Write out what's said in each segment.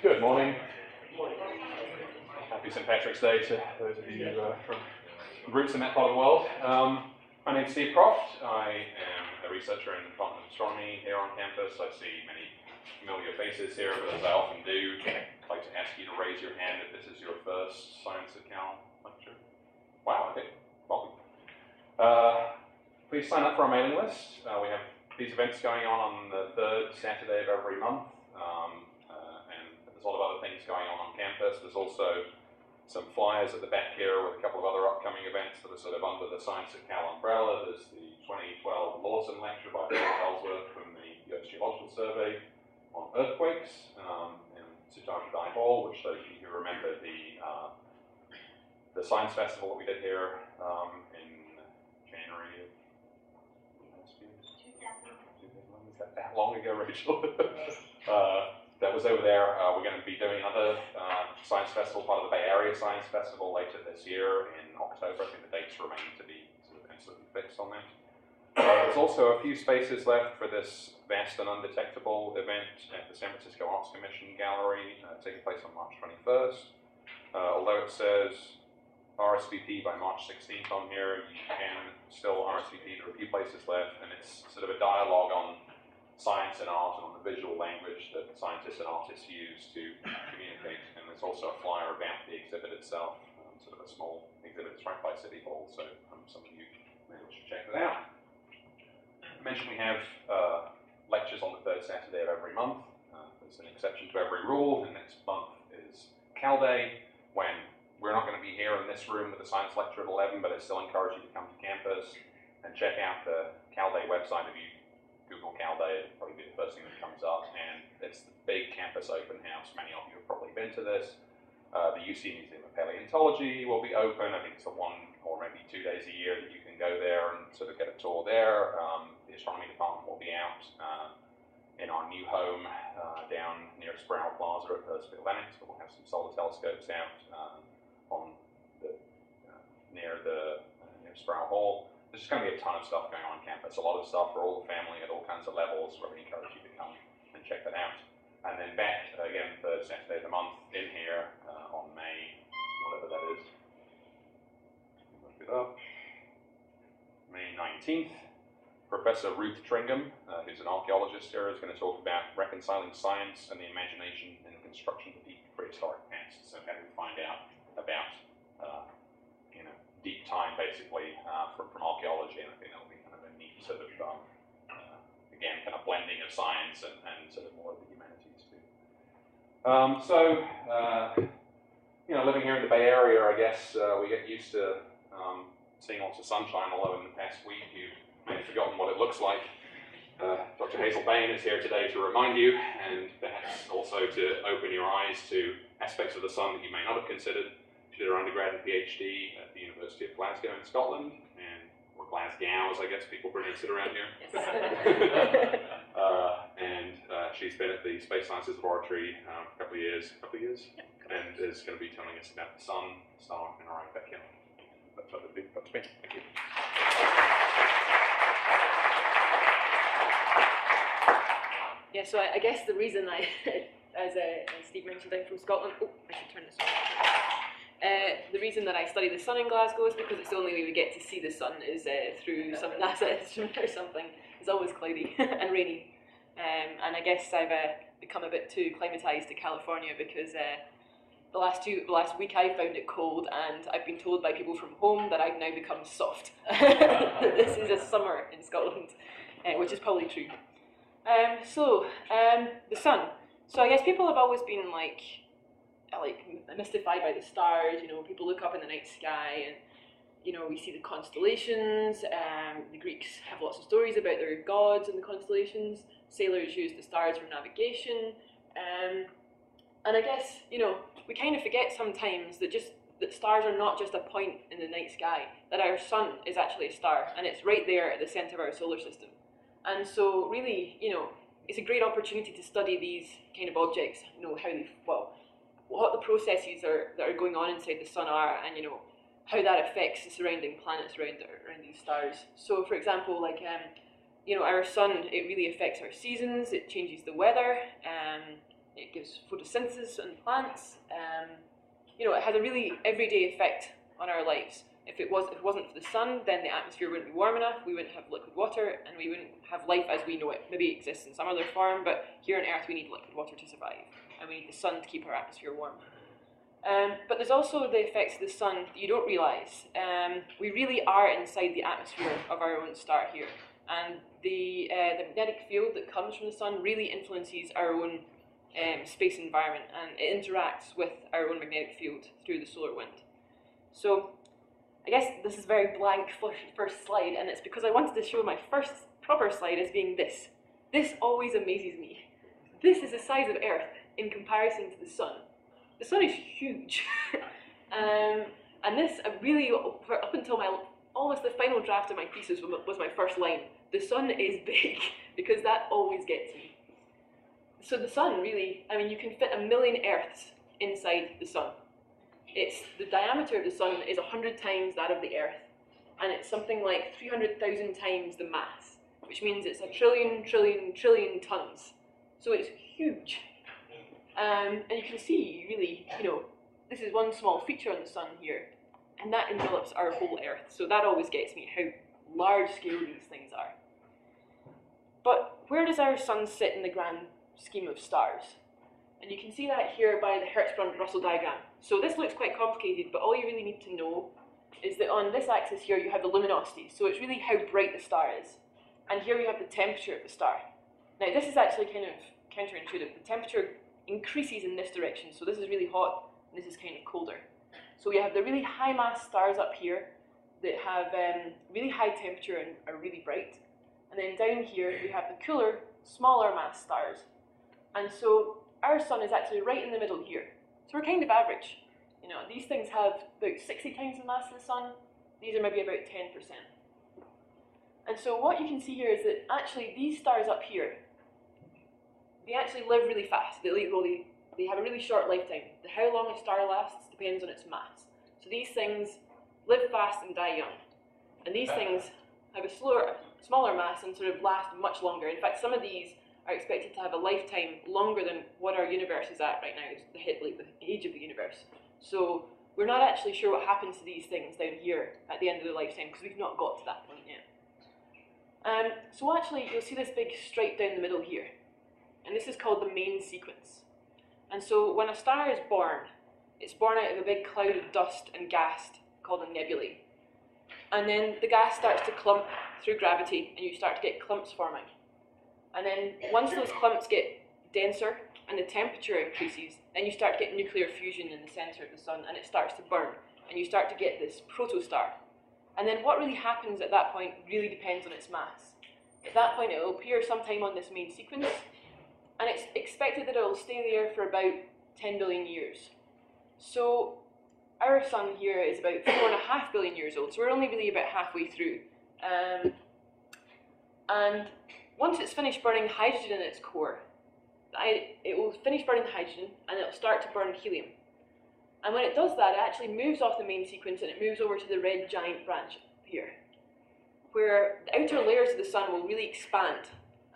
Good morning. Happy St. Patrick's Day to those of you from groups in that part of the world. My name's Steve Croft. I am a researcher in the Department of Astronomy here on campus. I see many familiar faces here, but as I often do, I'd like to ask you to raise your hand if this is your first Science at Cal lecture. Wow, okay, welcome. Please sign up for our mailing list. We have these events going on the third Saturday of every month, and there's a lot of other things going on campus. There's also some flyers at the back here with a couple of other upcoming events that are sort of under the Science at Cal umbrella. There's the 2012 Lawson lecture by Bill Ellsworth from the US Geological Survey on earthquakes, and Sujata Hall, which those of you who remember the science festival that we did here in January of last year. Is that long ago, Rachel? That was over there. We're going to be doing another science festival, part of the Bay Area Science Festival later this year in October. I think the dates remain to be sort of absolutely fixed on that. There's also a few spaces left for this vast and undetectable event at the San Francisco Arts Commission Gallery, taking place on March 21st. Although it says RSVP by March 16th on here, you can still RSVP. There are a few places left, and it's sort of a dialogue on science and art and on the visual language that scientists and artists use to communicate. And there's also a flyer about the exhibit itself, sort of a small exhibit. It's right by City Hall, so some of you maybe should check that out. I mentioned we have lectures on the third Saturday of every month. There's an exception to every rule, and next month is Cal Day, when we're not going to be here in this room with a science lecture at 11, but I still encourage you to come to campus and check out the Cal Day website. If you Google Cal Day, it'll probably be the first thing that comes up, and it's the big campus open house. Many of you have probably been to this. The UC Museum of Paleontology will be open. I think it's 1 or maybe 2 days a year that you can go there and sort of get a tour there. The astronomy department will be out in our new home down near Sproul Plaza at Hurstville Annex, but we'll have some solar telescopes out on the near Sproul Hall. There's just going to be a ton of stuff going on campus, a lot of stuff for all the family at all kinds of levels. Really encourage you to come and check that out. And then back again, third Saturday of the month in here on May, whatever that is. Look it up. May 19th. Professor Ruth Tringham, who's an archaeologist here, is going to talk about reconciling science and the imagination in the construction of the deep prehistoric past. So how do we find out about deep time, basically, from archaeology, and I think that'll be kind of a neat sort of, again, kind of blending of science and sort of more of the humanities too. Living here in the Bay Area, I guess we get used to seeing lots of sunshine, although in the past week you may have forgotten what it looks like. Dr. Hazel Bain is here today to remind you, and perhaps also to open your eyes to aspects of the sun that you may not have considered. She did her undergrad and PhD at the University of Glasgow in Scotland, or Glasgow, as I guess people pronounce it around here. And she's been at the Space Sciences Laboratory a couple of years, and is going to be telling us about the sun, star, and our eye backyard. That's what it'd be. That's me. Thank you. Yeah, so I guess the reason as Steve mentioned, I'm from Scotland. Oh, I should turn this on. The reason that I study the sun in Glasgow is because it's the only way we get to see the sun is through some NASA instrument or something. It's always cloudy and rainy. And I guess I've become a bit too climatized to California because the last week I found it cold, and I've been told by people from home that I've now become soft. This is a summer in Scotland, which is probably true. The sun. So I guess people have always been like mystified by the stars. People look up in the night sky and we see the constellations. The Greeks have lots of stories about their gods and the constellations. Sailors use the stars for navigation, and I guess we kind of forget sometimes that stars are not just a point in the night sky. That our sun is actually a star, and it's right there at the center of our solar system. And so really, it's a great opportunity to study these kind of objects. What the processes that are going on inside the sun are, and how that affects the surrounding planets around these stars. So, for example, our sun, it really affects our seasons. It changes the weather. it gives photosynthesis in plants. You know, it has a really everyday effect on our lives. If it wasn't for the sun, then the atmosphere wouldn't be warm enough, we wouldn't have liquid water, and we wouldn't have life as we know it. Maybe it exists in some other form, but here on Earth we need liquid water to survive, and we need the sun to keep our atmosphere warm. But there's also the effects of the sun that you don't realise. We really are inside the atmosphere of our own star here, and the magnetic field that comes from the sun really influences our own space environment, and it interacts with our own magnetic field through the solar wind. So I guess this is a very blank first slide, and it's because I wanted to show my first proper slide as being this. This always amazes me. This is the size of Earth in comparison to the sun. The sun is huge. And this really, up until almost the final draft of my thesis was my first line. The sun is big, because that always gets me. So the sun really, I mean, you can fit 1 million Earths inside the sun. The diameter of the sun is 100 times that of the Earth, and it's something like 300,000 times the mass, which means it's a trillion tons. So it's huge. And you can see, really, you know, this is one small feature on the sun here, and that envelops our whole Earth. So that always gets me, how large scale these things are. But where does our sun sit in the grand scheme of stars? And you can see that here by the Hertzsprung-Russell diagram. So this looks quite complicated, but all you really need to know is that on this axis here you have the luminosity, so it's really how bright the star is. And here you have the temperature of the star. Now this is actually kind of counterintuitive. The temperature increases in this direction, so this is really hot, and this is kind of colder. So we have the really high mass stars up here that have really high temperature and are really bright. And then down here we have the cooler, smaller mass stars. And so our sun is actually right in the middle here. So we're kind of average. You know, these things have about 60 times the mass of the sun. These are maybe about 10%. And so what you can see here is that actually these stars up here, they actually live really fast. They have a really short lifetime. How long a star lasts depends on its mass. So these things live fast and die young. And these things have a smaller mass and sort of last much longer. In fact, some of these are expected to have a lifetime longer than what our universe is at right now, the age of the universe. So we're not actually sure what happens to these things down here at the end of their lifetime, because we've not got to that point yet. So actually, you'll see this big stripe down the middle here, and this is called the main sequence. And so when a star is born, it's born out of a big cloud of dust and gas called a nebulae. And then the gas starts to clump through gravity, and you start to get clumps forming. And then once those clumps get denser and the temperature increases, then you start to get nuclear fusion in the center of the sun, and it starts to burn, and you start to get this protostar. And then what really happens at that point really depends on its mass. At that point it will appear sometime on this main sequence, and it's expected that it will stay there for about 10 billion years. So our sun here is about 4.5 billion years old, so we're only really about halfway through. And once it's finished burning hydrogen in its core, it will finish burning hydrogen and it'll start to burn helium. And when it does that, it actually moves off the main sequence and it moves over to the red giant branch here, where the outer layers of the sun will really expand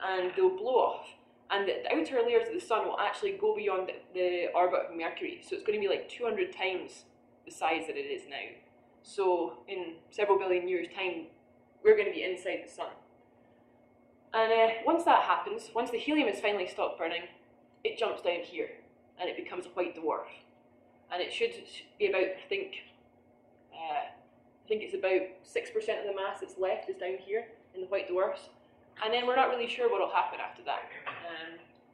and they'll blow off. And the outer layers of the sun will actually go beyond the orbit of Mercury. So it's going to be like 200 times the size that it is now. So in several billion years' time, we're going to be inside the sun. And once that happens, once the helium has finally stopped burning, it jumps down here and it becomes a white dwarf. And it should be about, I think it's about 6% of the mass that's left is down here in the white dwarfs. And then we're not really sure what will happen after that.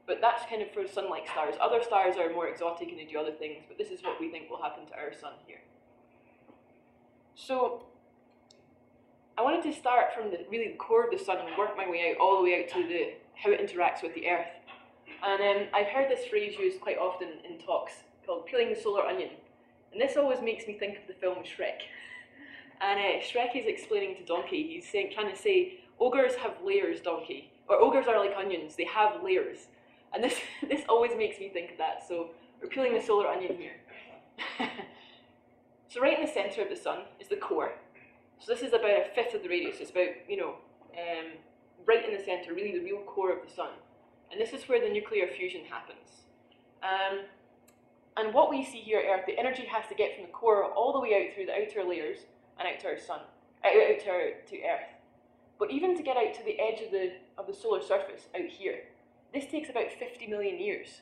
But that's kind of for sun-like stars. Other stars are more exotic and they do other things, but this is what we think will happen to our sun here. So I wanted to start from the core of the sun and work my way out, all the way out to how it interacts with the Earth. And I've heard this phrase used quite often in talks called peeling the solar onion. And this always makes me think of the film Shrek. And Shrek is explaining to Donkey, he's trying to say, ogres have layers, Donkey. Or ogres are like onions, they have layers. And this always makes me think of that, so we're peeling the solar onion here. So right in the center of the sun is the core. So this is about 1/5 of the radius. It's about, right in the center, really the real core of the sun. And this is where the nuclear fusion happens. And what we see here at Earth, the energy has to get from the core all the way out through the outer layers and out to our sun, out to Earth. But even to get out to the edge of the solar surface out here, this takes about 50 million years.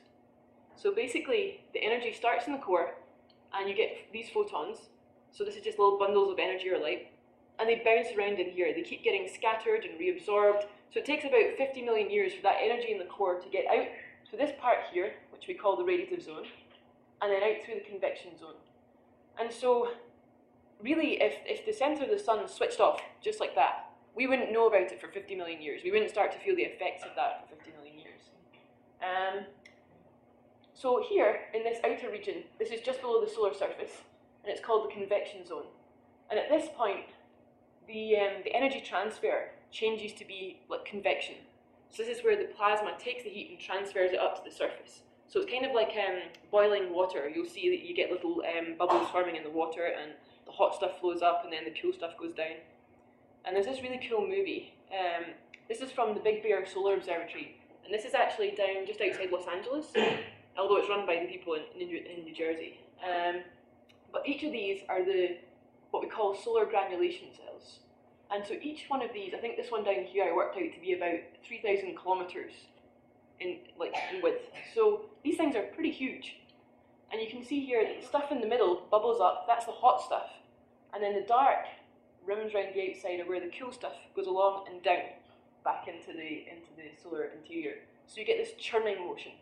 So basically, the energy starts in the core, and you get these photons. So this is just little bundles of energy or light, and they bounce around in here. They keep getting scattered and reabsorbed. So it takes about 50 million years for that energy in the core to get out to this part here, which we call the radiative zone, and then out through the convection zone. And so, really, if the centre of the sun switched off just like that, we wouldn't know about it for 50 million years. We wouldn't start to feel the effects of that for 50 million years. So here, in this outer region, this is just below the solar surface, and it's called the convection zone. And at this point, the energy transfer changes to be like convection. So this is where the plasma takes the heat and transfers it up to the surface. So it's kind of like boiling water. You'll see that you get little bubbles forming in the water, and the hot stuff flows up, and then the cool stuff goes down. And there's this really cool movie. This is from the Big Bear Solar Observatory, and this is actually down just outside Los Angeles, although it's run by the people in New Jersey. But each of these are what we call solar granulation cells. And so each one of these, I think this one down here I worked out to be about 3,000 kilometers in width. So these things are pretty huge. And you can see here that the stuff in the middle bubbles up, that's the hot stuff. And then the dark rims around the outside are where the cool stuff goes along and down back into the solar interior. So you get this churning motion.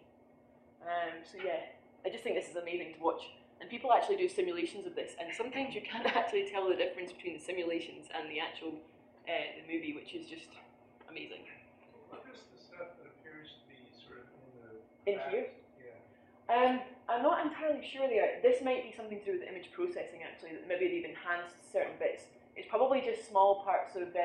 So yeah, I just think this is amazing to watch. And people actually do simulations of this, and sometimes you can't actually tell the difference between the simulations and the actual the movie, which is just amazing. What is the stuff that appears to be sort of in here? Yeah. I'm not entirely sure there. This might be something to do with the image processing actually, that maybe they've enhanced certain bits. It's probably just small parts of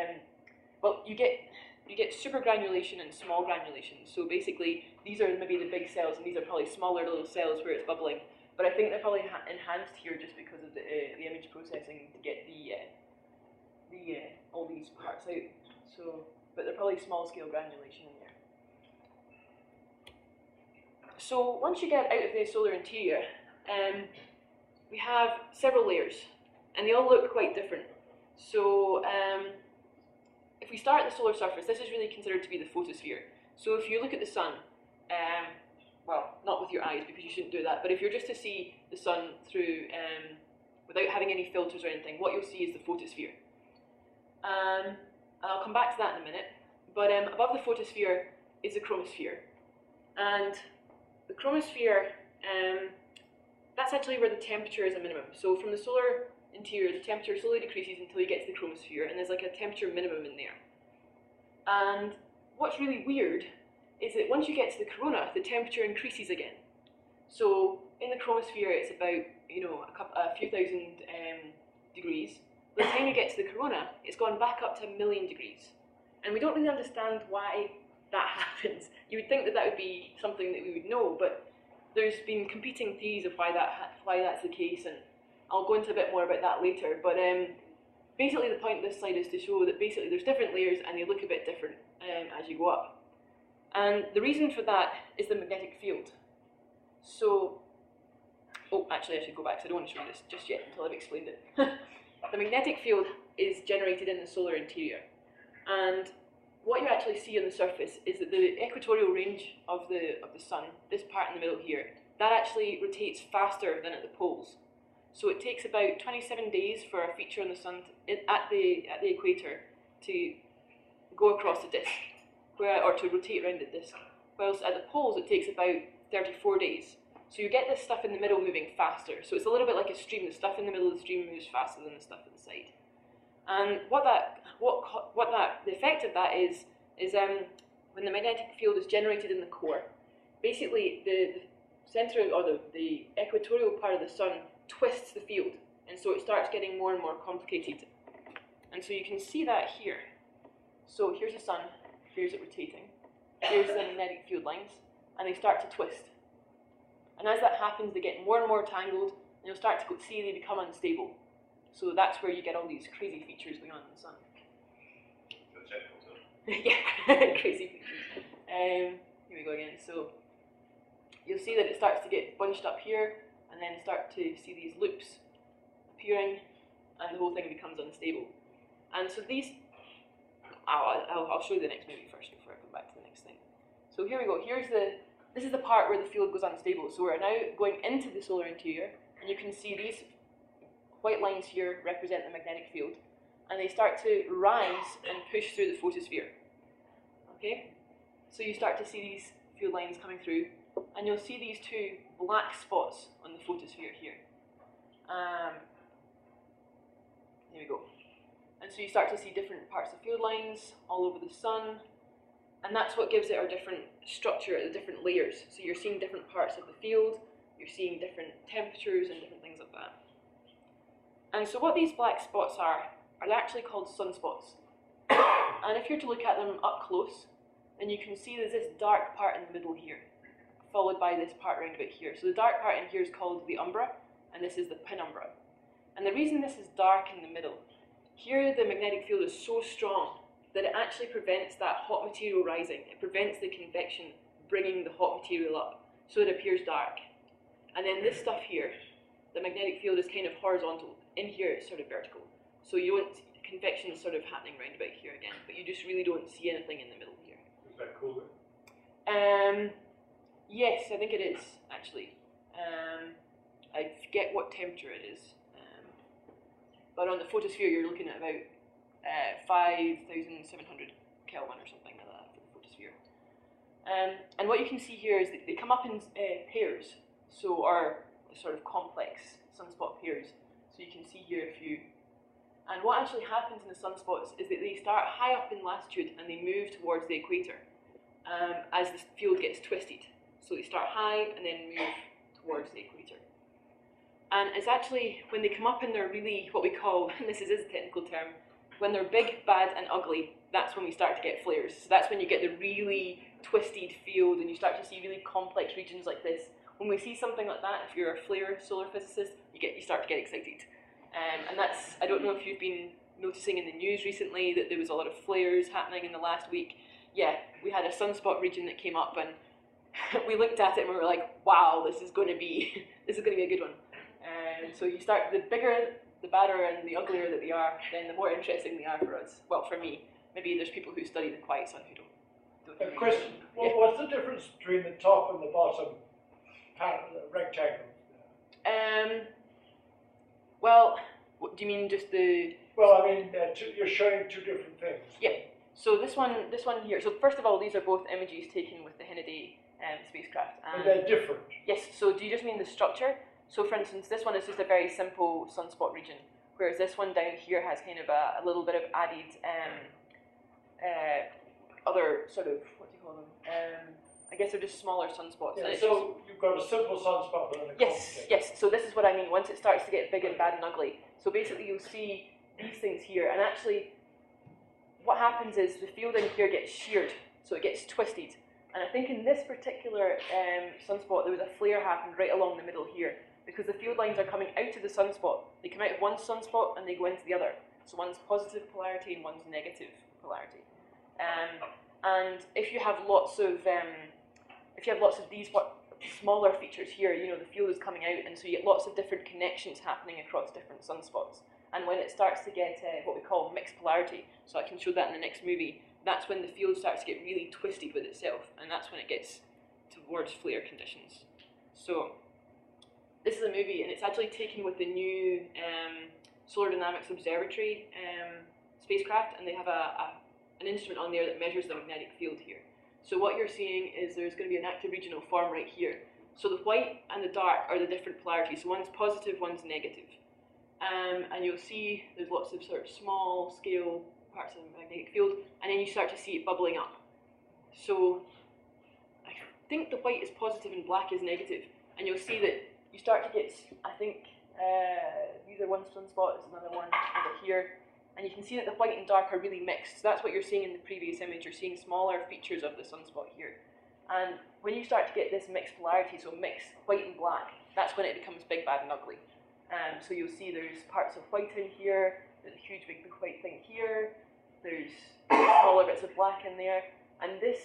well, you get super granulation and small granulation. So basically, these are maybe the big cells, and these are probably smaller little cells where it's bubbling. But I think they're probably enhanced here just because of the image processing to get all these parts out. So, but they're probably small scale granulation in there. So once you get out of the solar interior, we have several layers, and they all look quite different. So if we start at the solar surface, this is really considered to be the photosphere. So if you look at the sun, well, not with your eyes because you shouldn't do that, but if you're just to see the sun through, without having any filters or anything, what you'll see is the photosphere. And I'll come back to that in a minute, but above the photosphere is the chromosphere. And the chromosphere, that's actually where the temperature is a minimum. So from the solar interior, the temperature slowly decreases until you get to the chromosphere, and there's like a temperature minimum in there. And what's really weird is that once you get to the corona, the temperature increases again. So in the chromosphere, it's about a few thousand degrees. By the time you get to the corona, it's gone back up to 1 million degrees, and we don't really understand why that happens. You would think that would be something that we would know, but there's been competing theories of why that's the case, and I'll go into a bit more about that later. But basically, the point of this slide is to show that basically there's different layers, and they look a bit different as you go up. And the reason for that is the magnetic field. So, oh, actually I should go back, because I don't want to show you this just yet until I've explained it. The magnetic field is generated in the solar interior. And what you actually see on the surface is that the equatorial range of the sun, this part in the middle here, that actually rotates faster than at the poles. So it takes about 27 days for a feature on the sun at the equator to go across the disk. Or to rotate around the disk, whilst at the poles it takes about 34 days. So you get this stuff in the middle moving faster. So it's a little bit like a stream. The stuff in the middle of the stream moves faster than the stuff at the side. And the effect of that is when the magnetic field is generated in the core, basically the center or the equatorial part of the sun twists the field, and so it starts getting more and more complicated. And so you can see that here. So here's the sun. Here's it rotating, here's the magnetic field lines, and they start to twist. And as that happens, they get more and more tangled, and you'll start to see they become unstable. So that's where you get all these crazy features going on in the sun. Yeah, crazy features. Here we go again. So you'll see that it starts to get bunched up here, and then start to see these loops appearing, and the whole thing becomes unstable. And so these, I'll show you the next movie first before I come back to the next thing. So here we go. This is the part where the field goes unstable. So we're now going into the solar interior, and you can see these white lines here represent the magnetic field, and they start to rise and push through the photosphere. Okay, so you start to see these field lines coming through, and you'll see these two black spots on the photosphere here. Here we go. And so you start to see different parts of field lines all over the sun, and that's what gives it our different structure, the different layers. So you're seeing different parts of the field, you're seeing different temperatures and different things like that. And so what these black spots are actually called sunspots. And if you're to look at them up close, then you can see there's this dark part in the middle here, followed by this part round about here. So the dark part in here is called the umbra, and this is the penumbra. And the reason this is dark in the middle, here the magnetic field is so strong that it actually prevents that hot material rising. It prevents the convection bringing the hot material up, so it appears dark. And then this stuff here, the magnetic field is kind of horizontal. In here it's sort of vertical. So you don't, convection is sort of happening round about here again, but you just really don't see anything in the middle here. Is that cooler? Yes, I think it is, actually. I forget what temperature it is. But on the photosphere you're looking at about 5,700 Kelvin or something like that for the photosphere. And what you can see here is that they come up in pairs, so are sort of complex sunspot pairs. So you can see here a few. And what actually happens in the sunspots is that they start high up in latitude and they move towards the equator as the field gets twisted. So they start high and then move towards the equator. And it's actually when they come up and they're really what we call, and this is a technical term, when they're big, bad and ugly, that's when we start to get flares. So that's when you get the really twisted field and you start to see really complex regions like this. When we see something like that, if you're a flare solar physicist, you start to get excited. And that's, I don't know if you've been noticing in the news recently that there was a lot of flares happening in the last week. Yeah, we had a sunspot region that came up and we looked at it and we were like, wow, this is going to be a good one. And so you start, the bigger, the badder and the uglier that they are, then the more interesting they are for us. Well, for me. Maybe there's people who study the quiet sun who don't. Question, what's the difference between the top and the bottom rectangle? Well, what, do you mean just the? Well, I mean, you're showing two different things. Yeah. So this one here. So first of all, these are both images taken with the Hennaday spacecraft. And they're different. Yes. So do you just mean the structure? So for instance, this one is just a very simple sunspot region, whereas this one down here has kind of a little bit of added other sort of, what do you call them? I guess they're just smaller sunspots. Yeah, so you've got a simple sunspot and a complicated. Yes. So this is what I mean. Once it starts to get big and bad and ugly. So basically, you'll see these things here, and actually, what happens is the field in here gets sheared, so it gets twisted. And I think in this particular sunspot, there was a flare happened right along the middle here, because the field lines are coming out of the sunspot. They come out of one sunspot and they go into the other. So one's positive polarity and one's negative polarity. And if you have lots of these smaller features here, you know, the field is coming out, and so you get lots of different connections happening across different sunspots. And when it starts to get what we call mixed polarity, so I can show that in the next movie, that's when the field starts to get really twisted with itself, and that's when it gets towards flare conditions. So this is a movie, and it's actually taken with the new Solar Dynamics Observatory spacecraft, and they have an instrument on there that measures the magnetic field here. So what you're seeing is there's going to be an active region will form right here. So the white and the dark are the different polarities. So one's positive, one's negative. And you'll see there's lots of sort of small scale parts of the magnetic field, and then you start to see it bubbling up. So I think the white is positive and black is negative, and you'll see that you start to get, I think, these are one sunspot, there's another one over here, and you can see that the white and dark are really mixed. So that's what you're seeing in the previous image. You're seeing smaller features of the sunspot here. And when you start to get this mixed polarity, so mixed white and black, that's when it becomes big, bad and ugly. So you'll see there's parts of white in here, there's a huge big white thing here, there's smaller bits of black in there, and this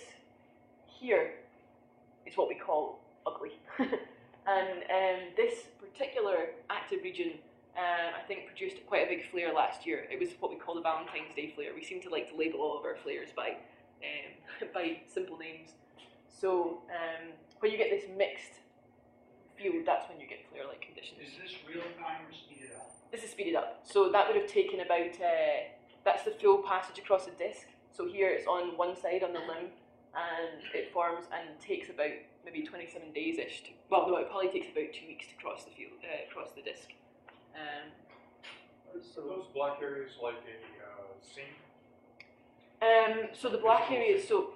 here is what we call ugly. And this particular active region, I think, produced quite a big flare last year. It was what we call the Valentine's Day flare. We seem to like to label all of our flares by by simple names. So when you get this mixed field, that's when you get flare-like conditions. Is this real time or speeded up? This is speeded up. So that would have taken about, that's the full passage across the disc. So here it's on one side on the limb, and it forms and takes about maybe 27 days-ish. Well, no, it probably takes about 2 weeks to cross the field, cross the disc. So those black areas like a seam? So the black areas, so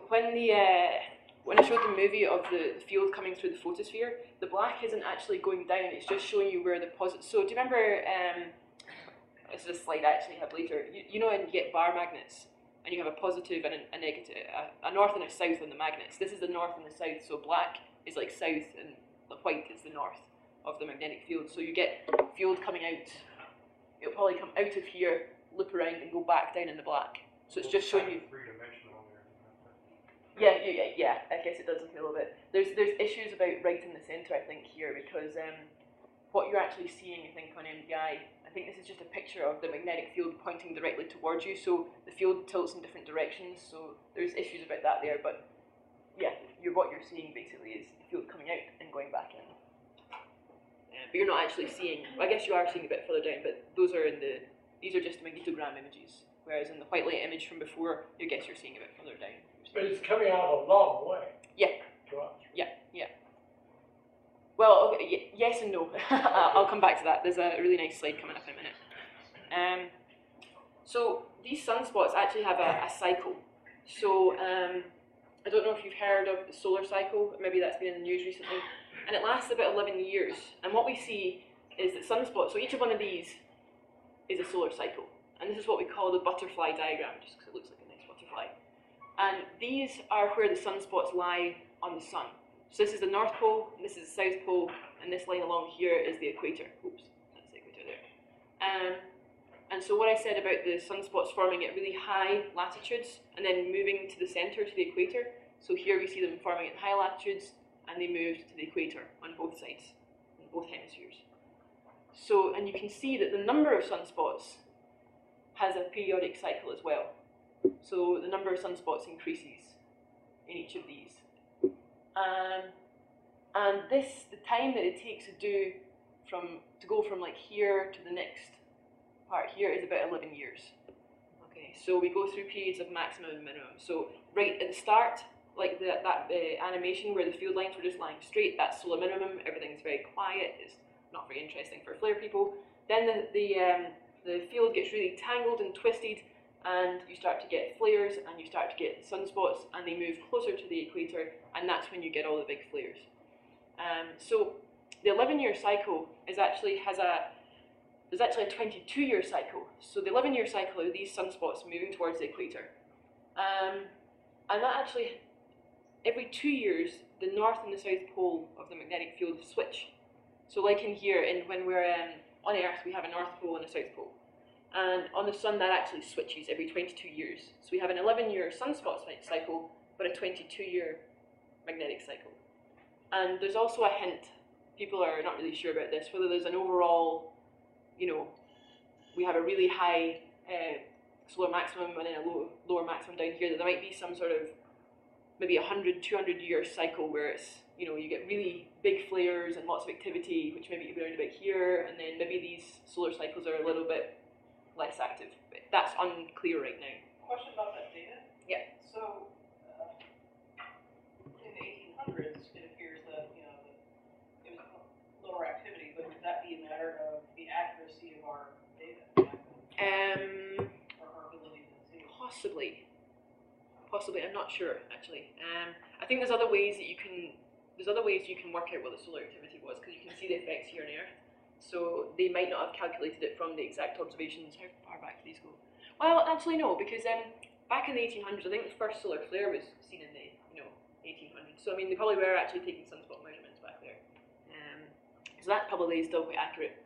when I showed the movie of the field coming through the photosphere, the black isn't actually going down, it's just showing you where the positive. So do you remember, this is a slide I actually have later, you know when you get bar magnets, and you have a positive and a negative, a north and a south on the magnets. This is the north and the south, so black is like south and the white is the north of the magnetic field. So you get field coming out, it'll probably come out of here, loop around and go back down in the black. So it's just showing you. Three-dimensional there. Yeah, I guess it does look a little bit. There's issues about right in the centre, I think, here, because what you're actually seeing, I think, on MDI, I think this is just a picture of the magnetic field pointing directly towards you, so the field tilts in different directions, so there's issues about that there, but yeah, what you're seeing basically is the field coming out and going back in. But you're not actually seeing, I guess you are seeing a bit further down, but these are just magnetogram images, whereas in the white light image from before, I guess you're seeing a bit further down. But it's coming out a long way. Yeah. To us. Yeah. Well, okay, yes and no. I'll come back to that. There's a really nice slide coming up in a minute. So these sunspots actually have a cycle. So I don't know if you've heard of the solar cycle. Maybe that's been in the news recently. And it lasts about 11 years. And what we see is that sunspots, so each of one of these is a solar cycle. And this is what we call the butterfly diagram, just because it looks like a nice butterfly. And these are where the sunspots lie on the sun. So this is the North Pole, and this is the South Pole, and this line along here is the equator. Oops, that's the equator there. And so what I said about the sunspots forming at really high latitudes and then moving to the center, to the equator. So here we see them forming at high latitudes, and they moved to the equator on both sides, in both hemispheres. So, and you can see that the number of sunspots has a periodic cycle as well. So the number of sunspots increases in each of these. And the time that it takes to go from like here to the next part here is about 11 years. Okay, so we go through periods of maximum and minimum. So right at the start, like that animation where the field lines were just lying straight, that's solar minimum, everything's very quiet, it's not very interesting for flare people. Then the field gets really tangled and twisted, and you start to get flares, and you start to get sunspots, and they move closer to the equator, and that's when you get all the big flares. So the 11-year cycle there's actually a 22-year cycle. So the 11-year cycle are these sunspots moving towards the equator. And that actually, every 2 years, the north and the south pole of the magnetic field switch. So like in here, when we're on Earth, we have a north pole and a south pole. And on the sun, that actually switches every 22 years. So we have an 11-year sunspot cycle, but a 22-year magnetic cycle. And there's also a hint, people are not really sure about this, whether there's an overall, we have a really high solar maximum and then a lower maximum down here, that there might be some sort of maybe 100, 200 year cycle where it's, you get really big flares and lots of activity, which maybe around about here, and then maybe these solar cycles are a little bit less active. But that's unclear right now. Question about that data. Yeah. So, in the 1800s, it appears that it was lower activity, but would that be a matter of the accuracy of our data? Or our ability to see? Possibly, I'm not sure actually. I think there's other ways you can work out what the solar activity was, because you can see the effects here on Earth. So they might not have calculated it from the exact observations. How far back do these go? Well, actually no, because back in the 1800s, I think the first solar flare was seen in the 1800s. So I mean, they probably were actually taking sunspot measurements back there. So that probably is still quite accurate.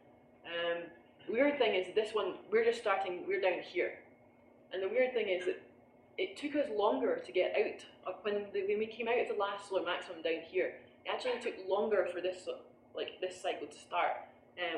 The weird thing is this one, we're down here, and the weird thing is that it took us longer to get out of when we came out of the last solar maximum down here. It actually took longer for this cycle to start.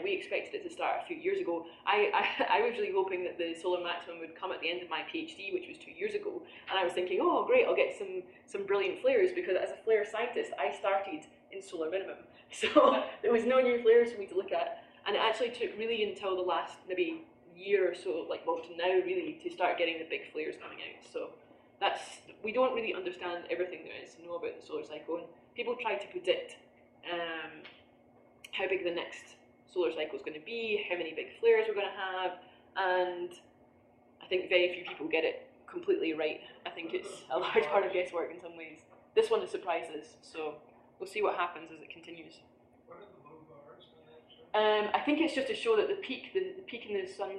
We expected it to start a few years ago. I was really hoping that the solar maximum would come at the end of my PhD, which was 2 years ago, and I was thinking, oh great, I'll get some brilliant flares, because as a flare scientist, I started in solar minimum, so there was no new flares for me to look at, and it actually took really until the last maybe year or so, to now really, to start getting the big flares coming out. So we don't really understand everything there is to know about the solar cycle, and people try to predict how big the next solar cycle is going to be, how many big flares we're going to have, and I think very few people get it completely right. I think it's a large part of guesswork in some ways. This one has surprised us, so we'll see what happens as it continues. What are the low bars? I think it's just to show that the peak in the sun,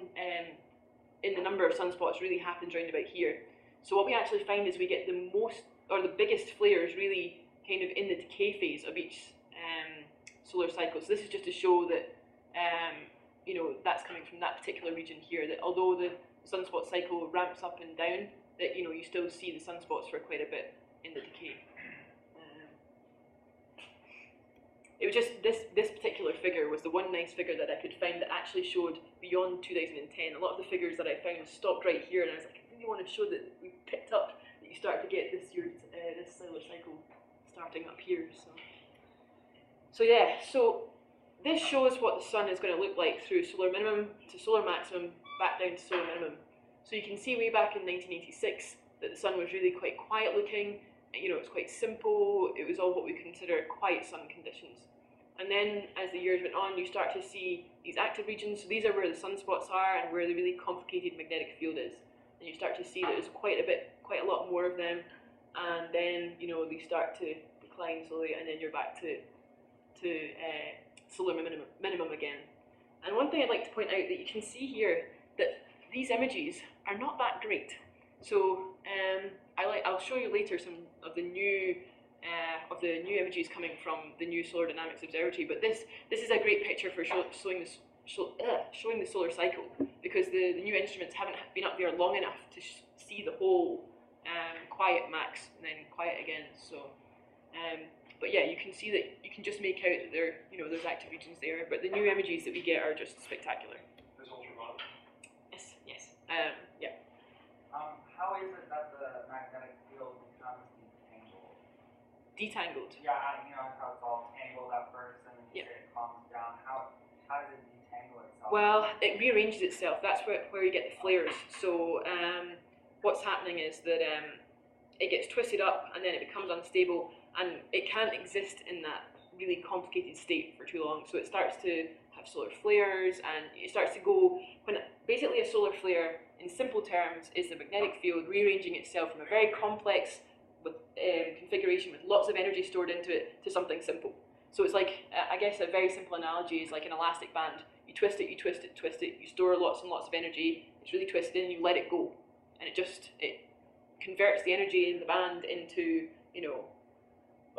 in the number of sunspots really happens around about here. So what we actually find is we get the most, or the biggest flares really kind of in the decay phase of each solar cycle. So this is just to show that that's coming from that particular region here, that although the sunspot cycle ramps up and down, that you still see the sunspots for quite a bit in the decay. It was just this particular figure was the one nice figure that I could find that actually showed beyond 2010. A lot of the figures that I found stopped right here, and I was like, I really want to show that we picked up that you start to get this solar cycle starting up here. So yeah, so this shows what the sun is going to look like through solar minimum to solar maximum, back down to solar minimum. So you can see way back in 1986 that the sun was really quite quiet looking. It was quite simple. It was all what we consider quiet sun conditions. And then as the years went on, you start to see these active regions. So these are where the sunspots are and where the really complicated magnetic field is. And you start to see that there's quite a lot more of them. And then they start to decline slowly, and then you're back to solar minimum again. And one thing I'd like to point out that you can see here that these images are not that great. So I'll show you later some of the new images coming from the new Solar Dynamics Observatory. But this is a great picture for showing the solar cycle, because the new instruments haven't been up there long enough to see the whole quiet max and then quiet again. So. But yeah, you can see that you can just make out that there's active regions there, but the new images that we get are just spectacular. There's ultraviolet. Yes. Yeah. How is it that the magnetic field becomes detangled? Detangled. Yeah, how it's all tangled at first and then Yep. it calms down. How does it detangle itself? Well, it rearranges itself. That's where you get the flares. So what's happening is that it gets twisted up and then it becomes unstable, and it can't exist in that really complicated state for too long. So it starts to have solar flares, and it starts to go, basically a solar flare in simple terms is the magnetic field rearranging itself from a very complex configuration with lots of energy stored into it to something simple. So it's like, I guess a very simple analogy is like an elastic band. You twist it, you store lots and lots of energy, it's really twisted, and you let it go. And it converts the energy in the band into,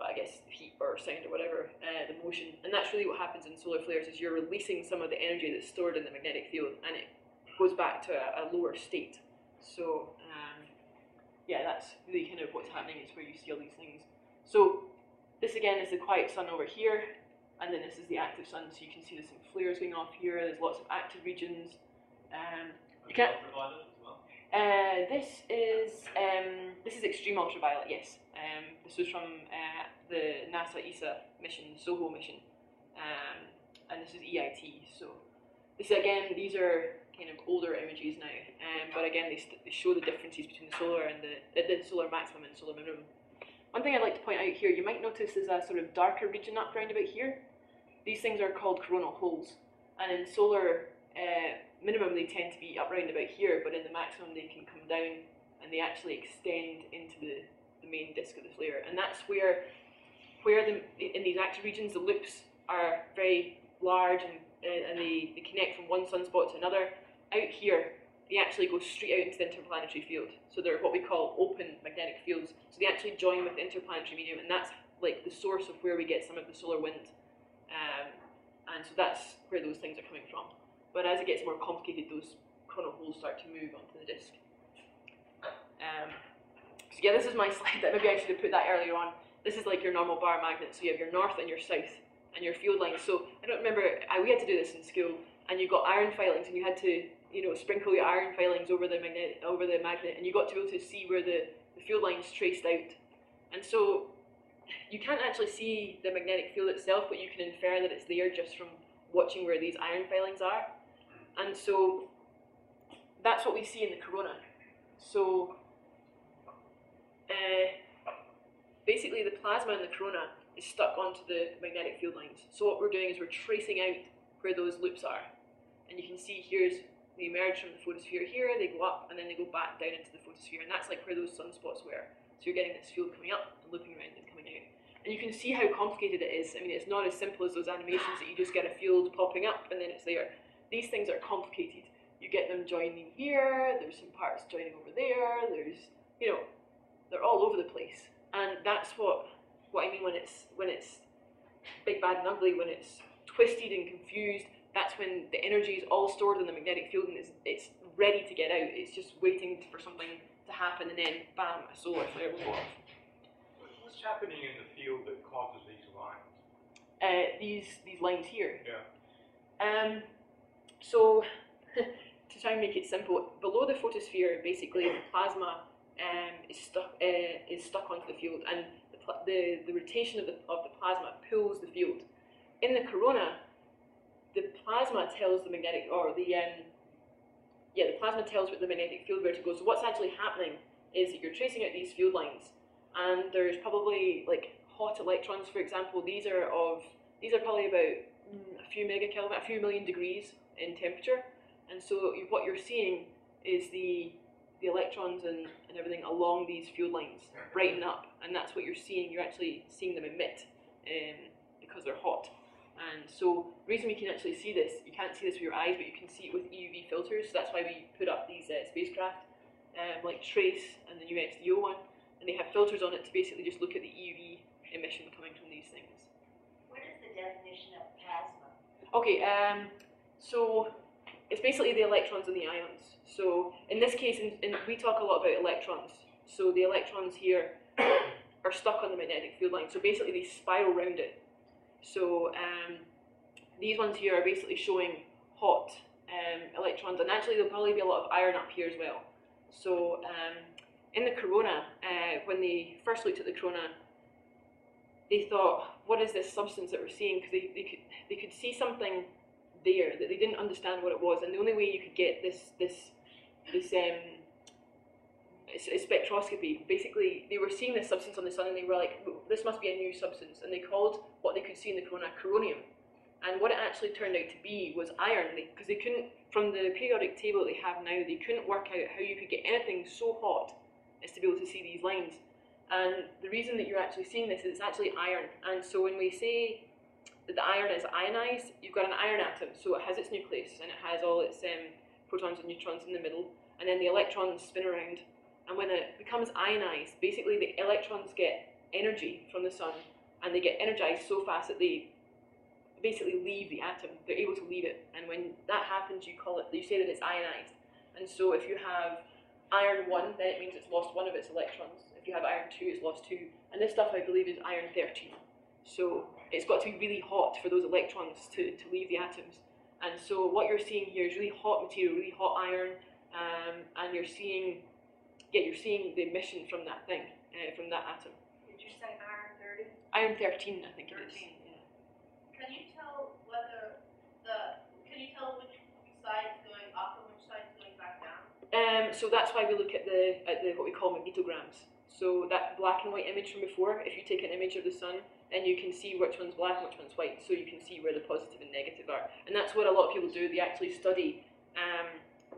I guess heat or sound or whatever, the motion. And that's really what happens in solar flares, is you're releasing some of the energy that's stored in the magnetic field, and it goes back to a lower state. So yeah, that's really kind of what's happening, is where you see all these things. So this again is the quiet sun over here, and then this is the active sun, so you can see there's some flares going off here, there's lots of active regions. You can't, Ultraviolet as well? This is extreme ultraviolet, yes. This was from the NASA ESA mission, the SOHO mission, and this is EIT. So this again, these are kind of older images now, but again they show the differences between the solar and the solar maximum and solar minimum. One thing I'd like to point out here, you might notice there's a sort of darker region up round about here. These things are called coronal holes, and in solar minimum they tend to be up round about here, but in the maximum they can come down and they actually extend into the main disk of the flare. And that's where in these active regions the loops are very large, and they connect from one sunspot to another. Out here they actually go straight out into the interplanetary field, so they're what we call open magnetic fields. So they actually join with the interplanetary medium, and that's like the source of where we get some of the solar wind, and so that's where those things are coming from. But as it gets more complicated, those coronal holes start to move onto the disk. So yeah, this is my slide. That maybe I should have put that earlier on. this is like your normal bar magnet. So you have your north and your south and your field lines. So I don't remember, we had to do this in school, and you got iron filings, and you had to, sprinkle your iron filings over the magnet, and you got to be able to see where the field lines traced out. And so you can't actually see the magnetic field itself, but you can infer that it's there just from watching where these iron filings are. And so that's what we see in the corona. So basically the plasma in the corona is stuck onto the magnetic field lines. So what we're doing is we're tracing out where those loops are. And you can see they emerge from the photosphere here, they go up, and then they go back down into the photosphere. And that's like where those sunspots were. So you're getting this field coming up and looping around and coming out. And you can see how complicated it is. I mean, it's not as simple as those animations that you just get a field popping up and then it's there. These things are complicated. You get them joining here, there's some parts joining over there, there's, they're all over the place. And that's what I mean when it's big, bad and ugly, when it's twisted and confused. That's when the energy is all stored in the magnetic field and it's ready to get out. It's just waiting for something to happen, and then bam, a solar flare will go off. What's happening in the field that causes these lines? These lines here. Yeah. So to try and make it simple, below the photosphere, basically the plasma is stuck onto the field, and the rotation of the plasma pulls the field. In the corona, the plasma tells the magnetic, the plasma tells what the magnetic field where to go. So what's actually happening is that you're tracing out these field lines, and there's probably like hot electrons, for example. These are probably about a few megakelvin, a few million degrees in temperature, and so what you're seeing is the electrons and everything along these field lines brighten up, and that's what you're seeing. You're actually seeing them emit because they're hot. And so the reason we can actually see this, you can't see this with your eyes, but you can see it with EUV filters. So that's why we put up these spacecraft like TRACE and the new XDO one, and they have filters on it to basically just look at the EUV emission coming from these things. What is the definition of plasma? Okay, so it's basically the electrons and the ions. So in this case, we talk a lot about electrons. So the electrons here are stuck on the magnetic field line. So basically they spiral around it. So these ones here are basically showing hot electrons, and actually there'll probably be a lot of iron up here as well. So in the corona, when they first looked at the corona, they thought, what is this substance that we're seeing? Because they could see something there that they didn't understand what it was, and the only way you could get this spectroscopy, basically they were seeing this substance on the sun and they were like, this must be a new substance, and they called what they could see in the corona coronium. And what it actually turned out to be was iron, because they couldn't, from the periodic table they have now, they couldn't work out how you could get anything so hot as to be able to see these lines. And the reason that you're actually seeing this is it's actually iron. And so when we say that the iron is ionized, you've got an iron atom, so it has its nucleus and it has all its protons and neutrons in the middle, and then the electrons spin around. And when it becomes ionized, basically the electrons get energy from the sun, and they get energized so fast that they basically leave the atom. They're able to leave it, and when that happens, you say that it's ionized. And so if you have iron 1, then it means it's lost one of its electrons. If you have iron 2, it's lost 2. And this stuff, I believe, is iron 13. So it's got to be really hot for those electrons to leave the atoms. And so what you're seeing here is really hot material, really hot iron, and you're seeing the emission from that thing, from that atom. Did you say iron 30? Iron 13, I think 13. It is. Yeah. Can you tell which side's going up and which side's going back down? So that's why we look at the what we call magnetograms. So that black and white image from before, if you take an image of the sun, then you can see which one's black and which one's white, so you can see where the positive and negative are. And that's what a lot of people do. They actually study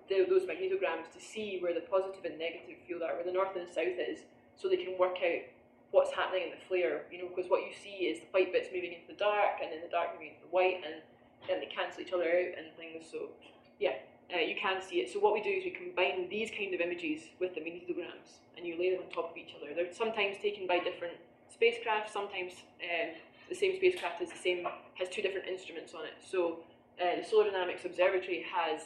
those magnetograms to see where the positive and negative field are, where the north and the south is, so they can work out what's happening in the flare, because what you see is the white bits moving into the dark, and then the dark moving into the white, and then they cancel each other out and things. So yeah, you can see it. So what we do is we combine these kind of images with the magnetograms, and you lay them on top of each other. They're sometimes taken by different spacecraft, sometimes the same spacecraft has two different instruments on it. So the Solar Dynamics Observatory has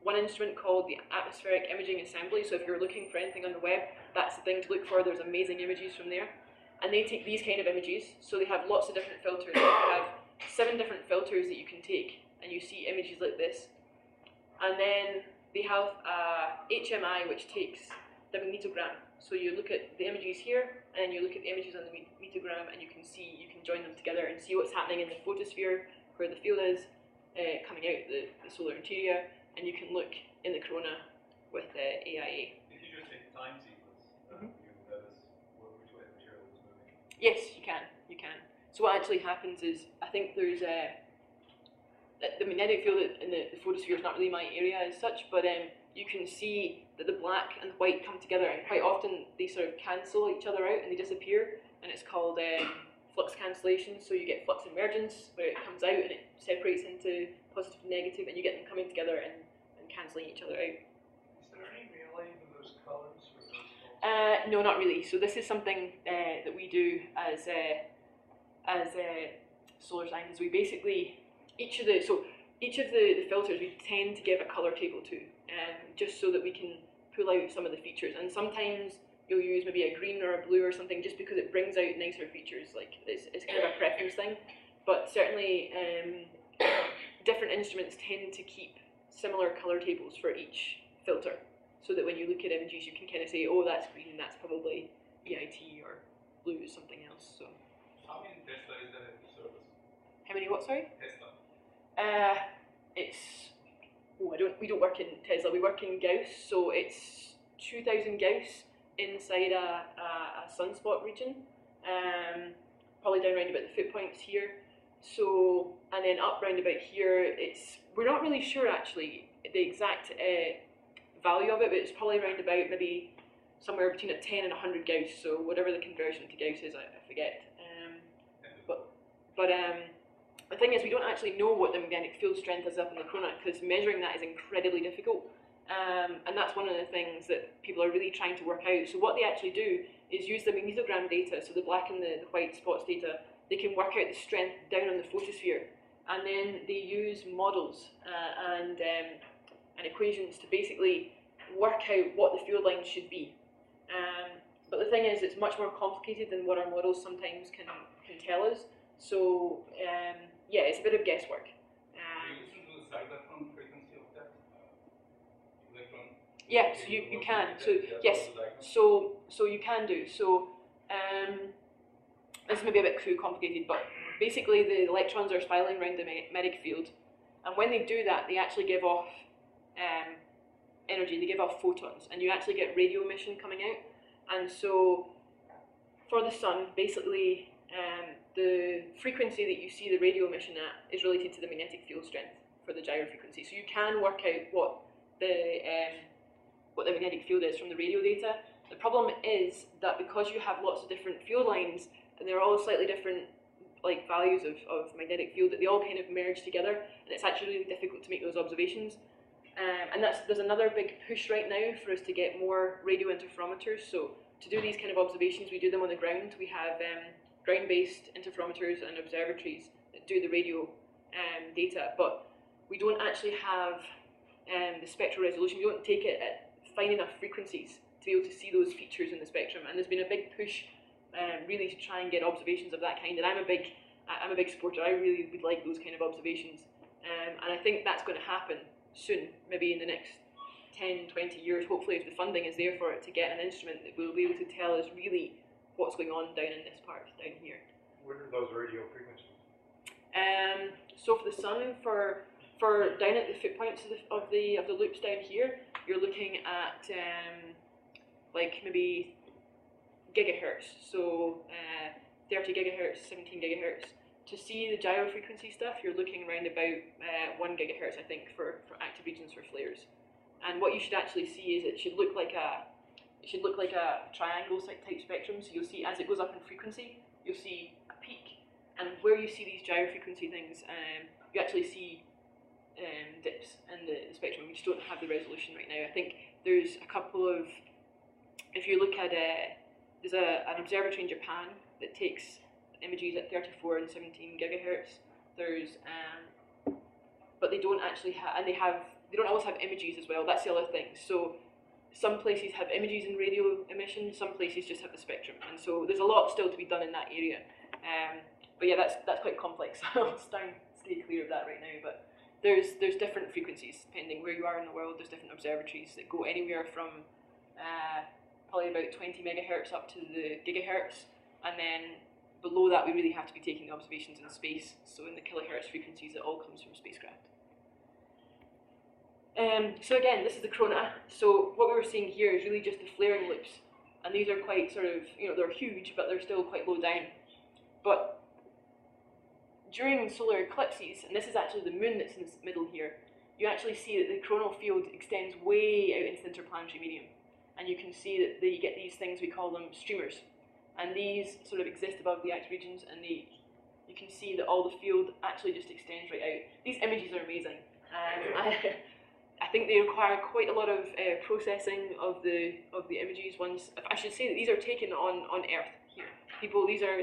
one instrument called the Atmospheric Imaging Assembly. So if you're looking for anything on the web, that's the thing to look for. There's amazing images from there. And they take these kind of images, so they have lots of different filters. You have 7 different filters that you can take, and you see images like this. And then they have HMI, which takes the magnetogram. So you look at the images here, and you look at the images on the magnetogram, and you can join them together and see what's happening in the photosphere, where the field is coming out the solar interior, and you can look in the corona with AIA. If you just take time sequence, you notice which way the material is moving. Yes, you can. So what actually happens is, I think there's the magnetic field in the photosphere is not really my area as such, but you can see that the black and the white come together, and quite often they sort of cancel each other out and they disappear, and it's called flux cancellation. So you get flux emergence, where it comes out and it separates into positive and negative, and you get them coming together and cancelling each other out. Is there any reality to those colors for those colors? No, not really. So this is something that we do as solar scientists. We basically each of the filters we tend to give a color table to, just so that we can pull out some of the features. And sometimes you'll use maybe a green or a blue or something, just because it brings out nicer features. Like it's kind of a preference thing. But certainly, different instruments tend to keep similar color tables for each filter, so that when you look at images, you can kind of say, oh, that's green, that's probably EIT, or blue is something else. So How many Tesla is there at the surface? how many what? Sorry. Tesla. We don't work in Tesla. We work in Gauss. So it's 2,000 Gauss inside a sunspot region. Probably down around about the foot points here. So, and then up round about here, we're not really sure actually the exact value of it, but it's probably around about maybe somewhere between 10 and 100 Gauss. So whatever the conversion to Gauss is, I forget. But the thing is, we don't actually know what the magnetic field strength is up in the corona, because measuring that is incredibly difficult. And that's one of the things that people are really trying to work out. So what they actually do is use the magnetogram data, so the black and the white spots data. They can work out the strength down on the photosphere, and then they use models and equations to basically work out what the field lines should be. But the thing is, it's much more complicated than what our models sometimes can tell us. So yeah, it's a bit of guesswork. Do you listen to the side electron frequency of that electron? Yeah, so you can. So yes, so you can do. So this may be a bit too complicated, but basically the electrons are spiraling around the magnetic field, and when they do that, they actually give off energy. They give off photons, and you actually get radio emission coming out. And so for the sun, basically the frequency that you see the radio emission at is related to the magnetic field strength for the gyro frequency. So you can work out what the magnetic field is from the radio data. The problem is that because you have lots of different field lines, and they're all slightly different like values of magnetic field, that they all kind of merge together, and it's actually really difficult to make those observations. And there's another big push right now for us to get more radio interferometers. So to do these kind of observations, we do them on the ground. We have ground-based interferometers and observatories that do the radio data, but we don't actually have the spectral resolution. We don't take it at fine enough frequencies to be able to see those features in the spectrum. And there's been a big push really to try and get observations of that kind. And I'm a big supporter. I really would like those kind of observations, and I think that's going to happen soon, maybe in the next 10, 20 years, hopefully, if the funding is there for it, to get an instrument that will be able to tell us really what's going on down in this part, down here. What are those radio frequencies? So for the sun, for down at the foot points of the loops down here, you're looking at like maybe gigahertz, so 30 gigahertz, 17 gigahertz. To see the gyro frequency stuff, you're looking around about 1 gigahertz, I think, for active regions for flares. And what you should actually see is it should look like a triangle type spectrum. So you'll see, as it goes up in frequency, you'll see a peak, and where you see these gyro frequency things, you actually see dips in the spectrum. We just don't have the resolution right now. I think there's a couple of, if you look at there's an observatory in Japan that takes images at 34 and 17 gigahertz. There's but they don't actually have, and they don't always have images as well. That's the other thing. So some places have images and radio emission, some places just have the spectrum, and so there's a lot still to be done in that area. But yeah, that's quite complex. I'll stay clear of that right now. But there's different frequencies depending where you are in the world. There's different observatories that go anywhere from probably about 20 megahertz up to the gigahertz, and then below that we really have to be taking the observations in space. So in the kilohertz frequencies, it all comes from spacecraft. So again, this is the corona. So what we were seeing here is really just the flaring loops, and these are quite sort of, they're huge, but they're still quite low down. But during solar eclipses, and this is actually the moon that's in the middle here, you actually see that the coronal field extends way out into the interplanetary medium, and you can see that you get these things, we call them streamers, and these sort of exist above the active regions, and you can see that all the field actually just extends right out. These images are amazing. I think they require quite a lot of processing of the images. I should say that these are taken on Earth here.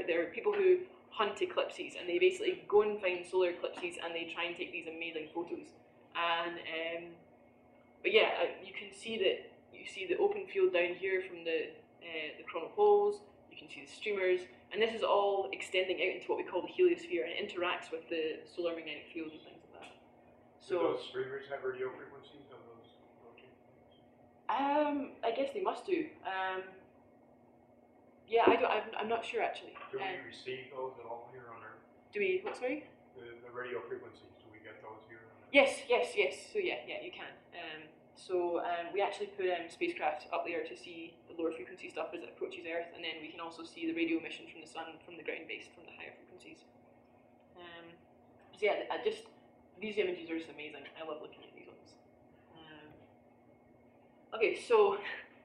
They're people who hunt eclipses, and they basically go and find solar eclipses, and they try and take these amazing photos. And but yeah, you can see that you see the open field down here from the coronal poles. You can see the streamers, and this is all extending out into what we call the heliosphere, and it interacts with the solar magnetic field and things like that. So do those streamers have radio frequencies on those rotating things? I guess they must do. Yeah, I'm not sure actually. Do we receive those at all here on Earth? Do we? What, sorry? The radio frequencies. Do we get those here on Earth? Yes. So yeah, you can. We actually put spacecraft up there to see the lower frequency stuff as it approaches Earth, and then we can also see the radio emission from the sun, from the ground based, from the higher frequencies. So yeah, these images are just amazing. I love looking at these ones. Okay, so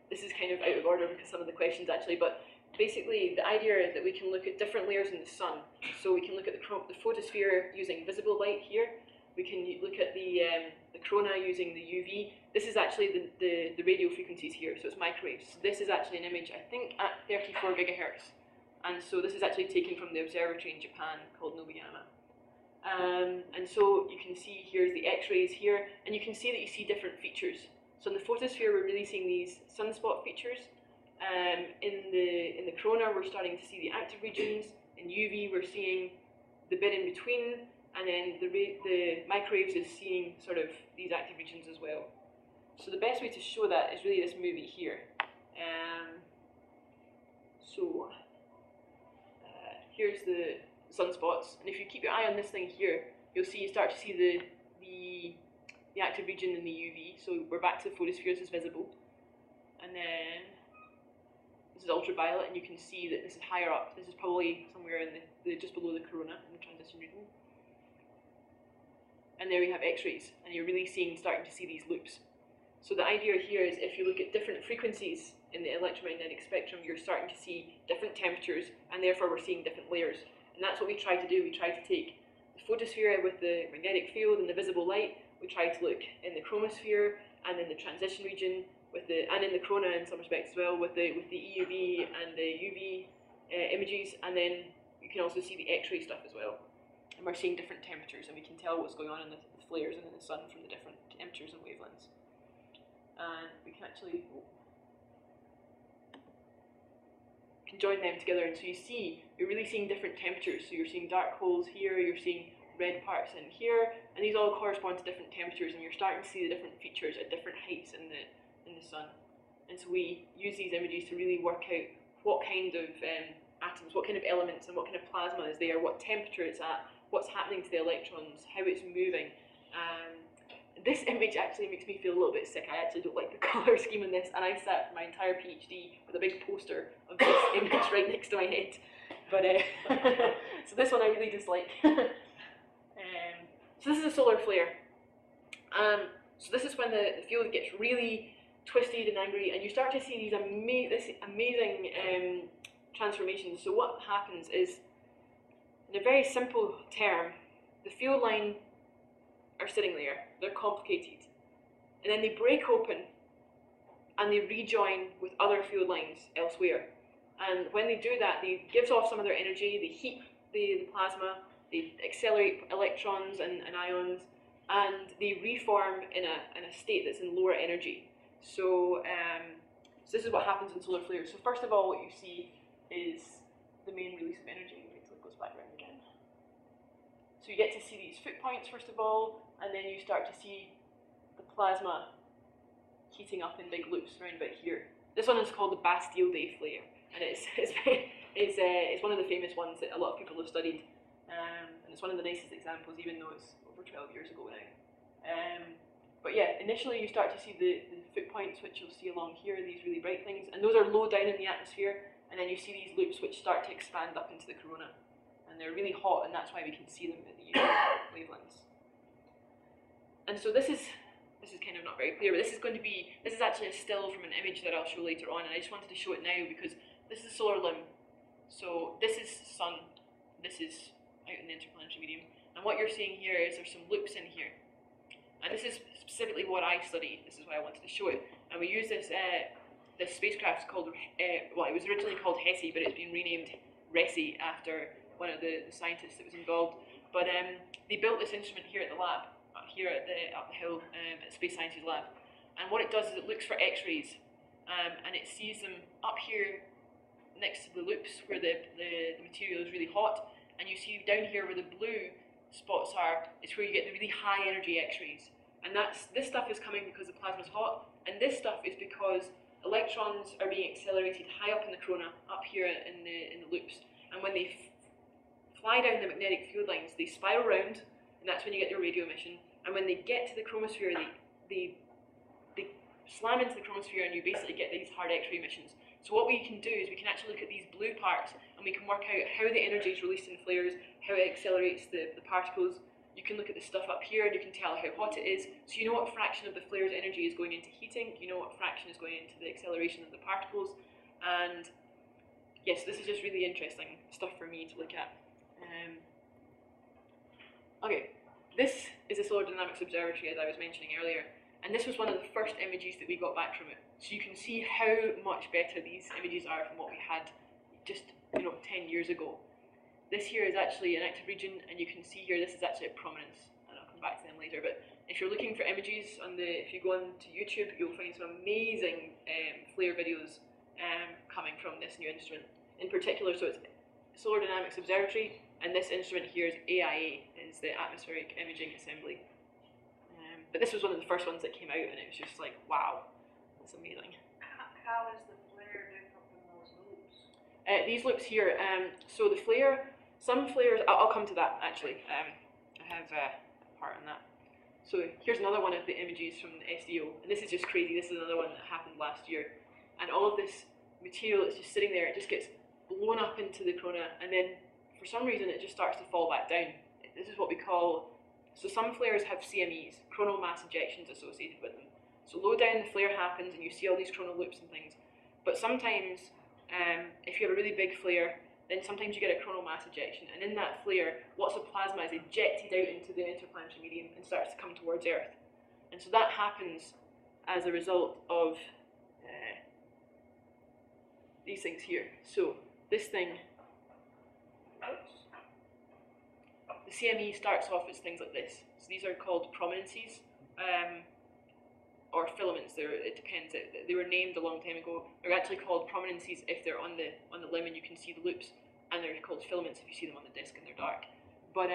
this is kind of out of order because some of the questions actually, but basically the idea is that we can look at different layers in the sun. So we can look at the photosphere using visible light here. We can look at the corona using the UV. This is actually the radio frequencies here, so it's microwaves. So this is actually an image, I think, at 34 gigahertz. And so this is actually taken from the observatory in Japan called Nobuyama. And so you can see here's the X-rays here, and you can see that you see different features. So in the photosphere, we're really seeing these sunspot features. In the corona, we're starting to see the active regions. In UV, we're seeing the bit in between, and then the microwaves is seeing sort of these active regions as well. So the best way to show that is really this movie here. Here's the sunspots, and if you keep your eye on this thing here, you start to see the active region in the UV. So we're back to the photosphere, this is visible, and then this is ultraviolet, and you can see that this is higher up. This is probably somewhere in just below the corona in the transition region. And there we have X-rays, and you're really starting to see these loops. So the idea here is if you look at different frequencies in the electromagnetic spectrum, you're starting to see different temperatures, and therefore we're seeing different layers. And that's what we try to do. We try to take the photosphere with the magnetic field and the visible light. We try to look in the chromosphere and in the transition region and in the corona in some respects as well with the EUV and the UV images, and then you can also see the X-ray stuff as well. And we're seeing different temperatures, and we can tell what's going on in the flares and in the sun from the different temperatures and wavelengths. And we can actually join them together, and so you're really seeing different temperatures. So you're seeing dark holes here, you're seeing red parts in here, and these all correspond to different temperatures, and you're starting to see the different features at different heights in the sun. And so we use these images to really work out what kind of atoms, what kind of elements, and what kind of plasma is there, what temperature it's at, what's happening to the electrons, how it's moving. This image actually makes me feel a little bit sick. I actually don't like the colour scheme in this, and I sat my entire PhD with a big poster of this image right next to my head. But so this one I really dislike. So this is a solar flare. So this is when the field gets really twisted and angry, and you start to see these amazing transformations. So what happens is, in a very simple term, the field line are sitting there, they're complicated, and then they break open and they rejoin with other field lines elsewhere. And when they do that, they gives off some of their energy, they heat the plasma, they accelerate electrons and ions, and they reform in a state that's in lower energy. So, so this is what happens in solar flares. So first of all, what you see is the main release of energy. Wait till it goes back around again. So you get to see these foot points first of all, and then you start to see the plasma heating up in big loops around about here. This one is called the Bastille Day flare, and it's one of the famous ones that a lot of people have studied, and it's one of the nicest examples, even though it's over 12 years ago now. But yeah, initially you start to see the foot points, which you'll see along here, these really bright things, and those are low down in the atmosphere, and then you see these loops which start to expand up into the corona, and they're really hot, and that's why we can see them at the UC wavelengths. And so this is kind of not very clear, but this is actually a still from an image that I'll show later on, and I just wanted to show it now because this is solar limb. So this is sun, this is out in the interplanetary medium, and what you're seeing here is there's some loops in here. And this is specifically what I study. This is why I wanted to show it. And we use this spacecraft called, well, it was originally called HESI, but it's been renamed RESI after one of the scientists that was involved. But they built this instrument here at the lab, here at up the hill at Space Sciences Lab. And what it does is it looks for X-rays, and it sees them up here next to the loops where the material is really hot. And you see down here where the blue spots are, it's where you get the really high energy X-rays, and this stuff is coming because the plasma's hot, and this stuff is because electrons are being accelerated high up in the corona, up here in the loops, and when they fly down the magnetic field lines, they spiral round, and that's when you get your radio emission. And when they get to the chromosphere, they slam into the chromosphere, and you basically get these hard X-ray emissions. So what we can do is we can actually look at these blue parts, and we can work out how the energy is released in flares, how it accelerates the particles. You can look at the stuff up here, and you can tell how hot it is. So you know what fraction of the flare's energy is going into heating, you know what fraction is going into the acceleration of the particles, and yes, this is just really interesting stuff for me to look at. Okay, this is the Solar Dynamics Observatory, as I was mentioning earlier, and this was one of the first images that we got back from it. So you can see how much better these images are from what we had just 10 years ago. This here is actually an active region, and you can see here this is actually a prominence, and I'll come back to them later. But if you're looking for images if you go on to YouTube, you'll find some amazing flare videos coming from this new instrument. In particular, so it's Solar Dynamics Observatory, and this instrument here is AIA, is the Atmospheric Imaging Assembly. But this was one of the first ones that came out, and it was just like, wow, that's amazing. How is the flare different from those loops? These loops here, so the flare, some flares, I'll come to that actually. I have a part on that. So here's another one of the images from the SDO, and this is just crazy. This is another one that happened last year, and all of this material is just sitting there. It just gets blown up into the corona, and then for some reason it just starts to fall back down. This is what we call, so some flares have CMEs, coronal mass ejections associated with them. So low down the flare happens, and you see all these coronal loops and things. But sometimes, if you have a really big flare, then sometimes you get a coronal mass ejection, and in that flare, lots of plasma is ejected out into the interplanetary medium and starts to come towards Earth. And so that happens as a result of these things here. So this thing, the CME starts off as things like this. So these are called prominences, or filaments. It depends. They were named a long time ago. They're actually called prominences if they're on the limb and you can see the loops, and they're called filaments if you see them on the disc and they're dark. But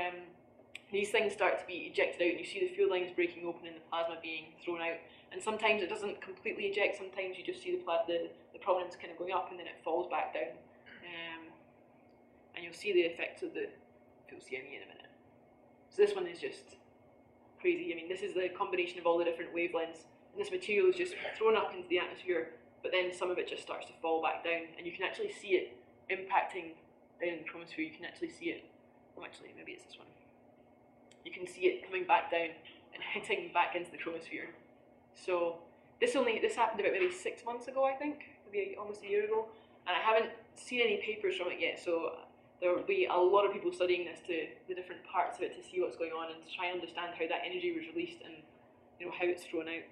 these things start to be ejected out, and you see the field lines breaking open and the plasma being thrown out. And sometimes it doesn't completely eject. Sometimes you just see the prominence kind of going up, and then it falls back down. And you'll see the effects of the full CME in a minute. So this one is just crazy. I mean, this is the combination of all the different wavelengths, and this material is just thrown up into the atmosphere, but then some of it just starts to fall back down, and you can actually see it impacting down in the chromosphere. You can actually see it, oh actually, maybe it's this one. You can see it coming back down and hitting back into the chromosphere. So this happened about maybe 6 months ago, I think, maybe almost a year ago, and I haven't seen any papers from it yet, so there will be a lot of people studying this, to the different parts of it, to see what's going on and to try and understand how that energy was released and how it's thrown out.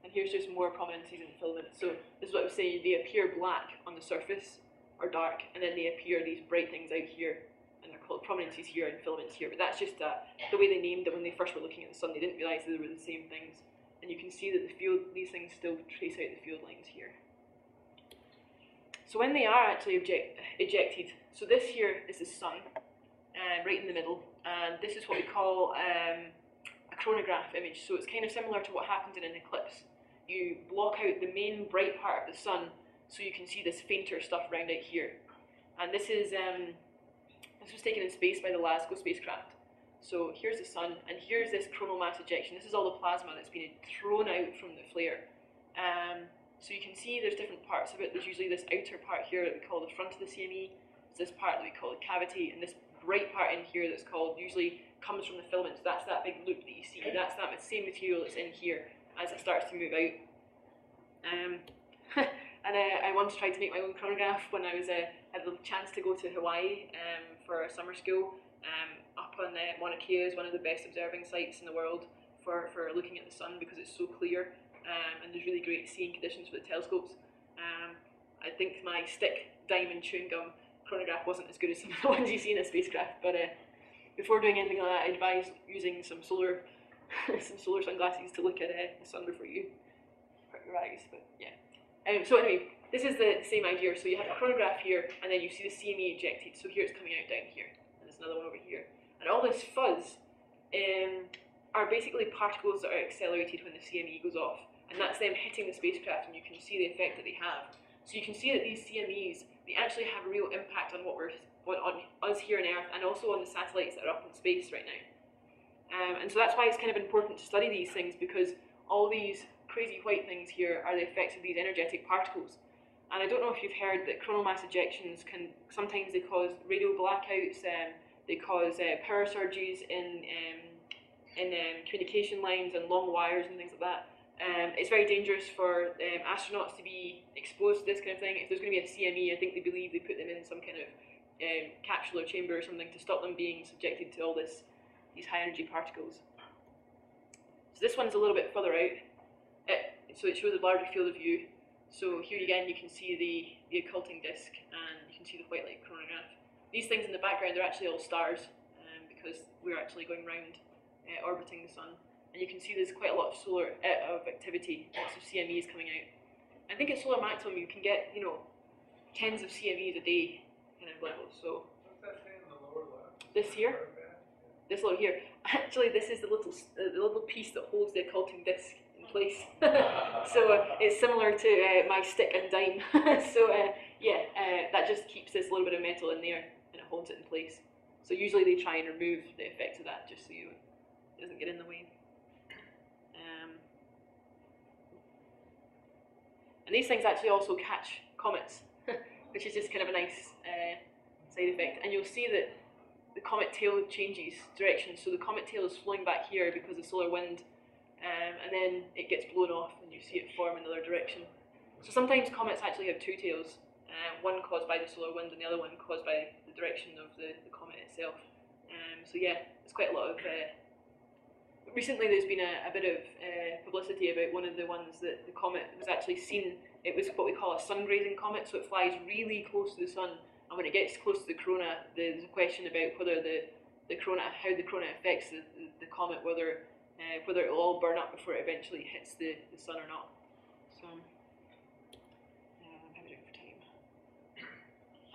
And here's just more prominences and filaments. So this is what I was saying, they appear black on the surface or dark, and then they appear these bright things out here, and they're called prominences here and filaments here. But that's just the way they named it when they first were looking at the sun. They didn't realise they were the same things and you can see that these things still trace out the field lines here. So when they are actually ejected, so this here is the sun, right in the middle, and this is what we call a chronograph image. So it's kind of similar to what happens in an eclipse. You block out the main bright part of the sun, so you can see this fainter stuff around out here. And this was taken in space by the LASCO spacecraft. So here's the sun, and here's this coronal mass ejection. This is all the plasma that's been thrown out from the flare. So you can see there's different parts of it. There's usually this outer part here that we call the front of the CME. There's this part that we call the cavity, and this bright part in here that's called, usually comes from the filament. So that's that big loop that you see. That's that same material that's in here as it starts to move out. I once tried to make my own chronograph when I had the chance to go to Hawaii for a summer school. Up on Mauna Kea is one of the best observing sites in the world for looking at the sun because it's so clear, and there's really great seeing conditions for the telescopes. I think my stick, diamond, chewing gum chronograph wasn't as good as some of the ones you see in a spacecraft, but before doing anything like that, I advise using some solar sunglasses to look at the sun before you hurt your eyes. But yeah. So anyway, this is the same idea. So you have a chronograph here, and then you see the CME ejected. So here it's coming out down here, and there's another one over here. And all this fuzz are basically particles that are accelerated when the CME goes off, and that's them hitting the spacecraft, and you can see the effect that they have. So you can see that these CMEs, they actually have a real impact on on us here on Earth, and also on the satellites that are up in space right now. And so that's why it's kind of important to study these things, because all these crazy white things here are the effects of these energetic particles. And I don't know if you've heard that coronal mass ejections sometimes they cause radio blackouts, they cause power surges in communication lines and long wires and things like that. It's very dangerous for astronauts to be exposed to this kind of thing. If there's going to be a CME, I think they believe they put them in some kind of capsule or chamber or something to stop them being subjected to all these high energy particles. So this one's a little bit further out, so it shows a larger field of view. So here again you can see the occulting disk, and you can see the white light chronograph. These things in the background are actually all stars, because we're actually going round orbiting the sun. And you can see there's quite a lot of activity, lots of CMEs coming out. I think at solar maximum you can get, tens of CMEs a day kind of level. So What's that thing in the lower left? this here, this little here, actually this is the little piece that holds the occulting disk in place. So it's similar to my stick and dime. So that just keeps this little bit of metal in there, and it holds it in place. So usually they try and remove the effect of that just so it doesn't get in the way. And these things actually also catch comets, which is just kind of a nice side effect. And you'll see that the comet tail changes direction. So the comet tail is flowing back here because of solar wind, and then it gets blown off and you see it form in the other direction. So sometimes comets actually have two tails, one caused by the solar wind and the other one caused by the direction of the comet itself. So yeah, there's quite a lot of... Recently there's been a bit of publicity about one of the ones that the comet was actually seen. It was what we call a sun-grazing comet, so it flies really close to the sun, and when it gets close to the corona, there's a question about whether how the corona affects the comet, whether it will all burn up before it eventually hits the sun or not. So, how are we doing for time?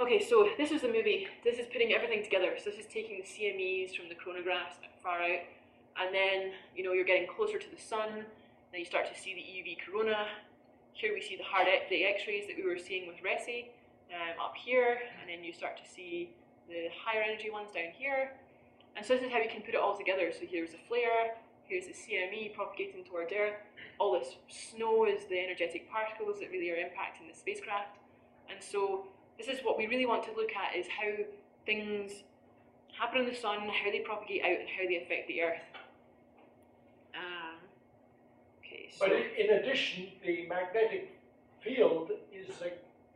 Okay, so this is the movie. This is putting everything together. So this is taking the CMEs from the chronographs far out, and then you're getting closer to the sun. Then you start to see the EUV corona. Here we see the X-rays that we were seeing with RESI up here, and then you start to see the higher energy ones down here. And so this is how you can put it all together. So here's the flare, here's the CME propagating towards Earth. All this snow is the energetic particles that really are impacting the spacecraft. And so this is what we really want to look at, is how things happen in the sun, how they propagate out, and how they affect the Earth. So but in addition, the magnetic field is,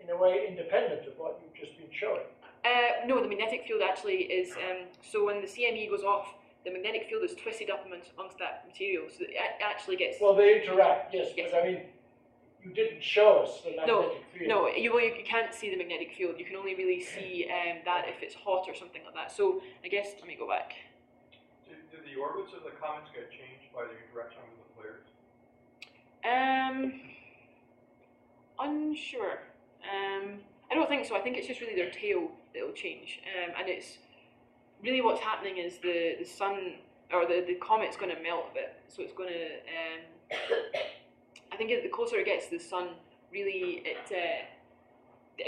in a way, independent of what you've just been showing. no, the magnetic field actually is, so when the CME goes off, the magnetic field is twisted up amongst that material, so it actually gets... Well, they interact, yes, yes. But I mean, you didn't show us the magnetic field. No, you can't see the magnetic field. You can only really see that if it's hot or something like that. So I guess, let me go back. Do the orbits of the comets get changed by the interaction with the flares? Unsure. I don't think so. I think it's just really their tail that will change, and it's really what's happening is the sun or the comet's going to melt a bit, so it's going to. I think the closer it gets to the sun, really the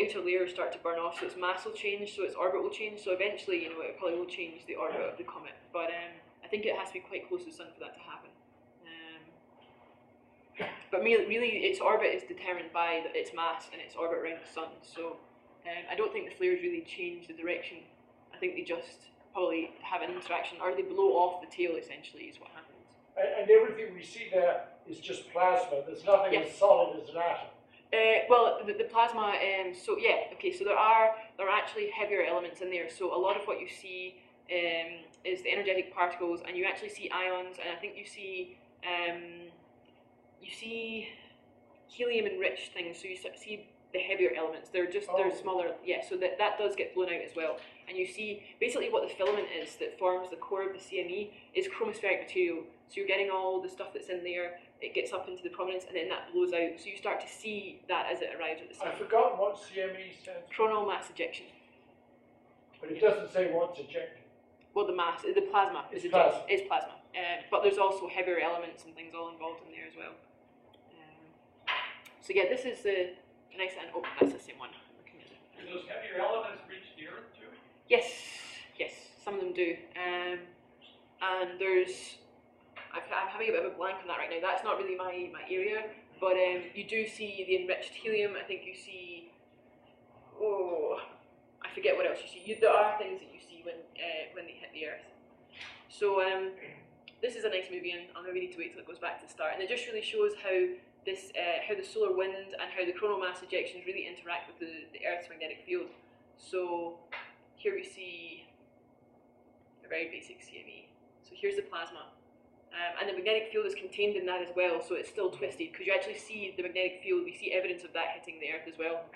outer layers start to burn off, so its mass will change, so its orbit will change. So eventually, it probably will change the orbit of the comet, but I think it has to be quite close to the sun for that to happen. But really, its orbit is determined by its mass and its orbit around the sun. So I don't think the flares really change the direction. I think they just probably have an interaction, or they blow off the tail. Essentially, is what happens. And everything we see there is just plasma. There's nothing as solid as an atom. Well, the plasma. So yeah, okay. So there are actually heavier elements in there. So a lot of what you see is the energetic particles, and you actually see ions, and I think you see helium-enriched things. So you see the heavier elements. They're smaller. Yeah. So that does get blown out as well. And you see basically what the filament is that forms the core of the CME is chromospheric material. So you're getting all the stuff that's in there. It gets up into the prominence, and then that blows out. So you start to see that as it arrives at the sun. I've forgotten what CME stands for. Coronal mass ejection. But it doesn't say what's ejected. Well, the plasma is plasma. But there's also heavier elements and things all involved in there as well. So yeah, this is the nice and that's the same one. Do those heavier elements reach the Earth too? Yes, some of them do. And there's, I'm having a bit of a blank on that right now. That's not really my area, but you do see the enriched helium. I think you see, I forget what else you see. There are things that you see when they hit the Earth. So this is a nice movie, and I'll maybe need to wait till it goes back to the start. And it just really shows how how the solar wind and how the coronal mass ejections really interact with the Earth's magnetic field. So here we see a very basic CME. So here's the plasma. And the magnetic field is contained in that as well, so it's still twisted, because you actually see the magnetic field, we see evidence of that hitting the Earth as well.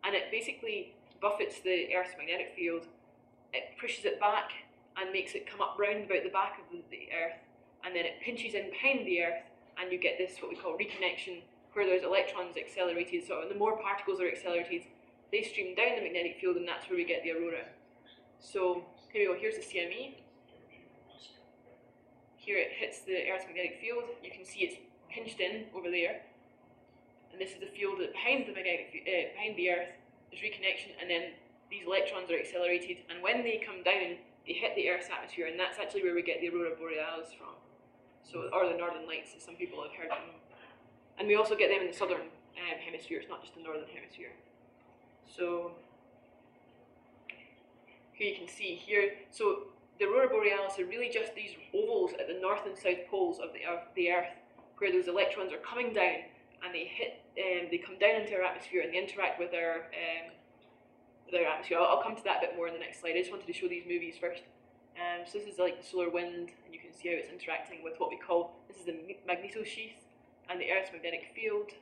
And it basically buffets the Earth's magnetic field, it pushes it back and makes it come up round about the back of the Earth, and then it pinches in behind the Earth, and you get this, what we call reconnection, where there's electrons accelerated, so the more particles are accelerated, they stream down the magnetic field, and that's where we get the aurora. So here we go, here's the CME. Here it hits the Earth's magnetic field. You can see it's pinched in over there, and this is the field that behind the behind the Earth. There's reconnection, and then these electrons are accelerated, and when they come down, they hit the Earth's atmosphere, and that's actually where we get the aurora borealis from. So, or the northern lights, as some people have heard of them. And we also get them in the southern hemisphere. It's not just the northern hemisphere. So here you can see here. So the aurora borealis are really just these ovals at the north and south poles of the Earth, where those electrons are coming down, and they come down into our atmosphere, and they interact with our atmosphere. I'll come to that a bit more in the next slide. I just wanted to show these movies first. So this is like the solar wind, and you can see how it's interacting with what we call, this is the magnetosheath and the Earth's magnetic field,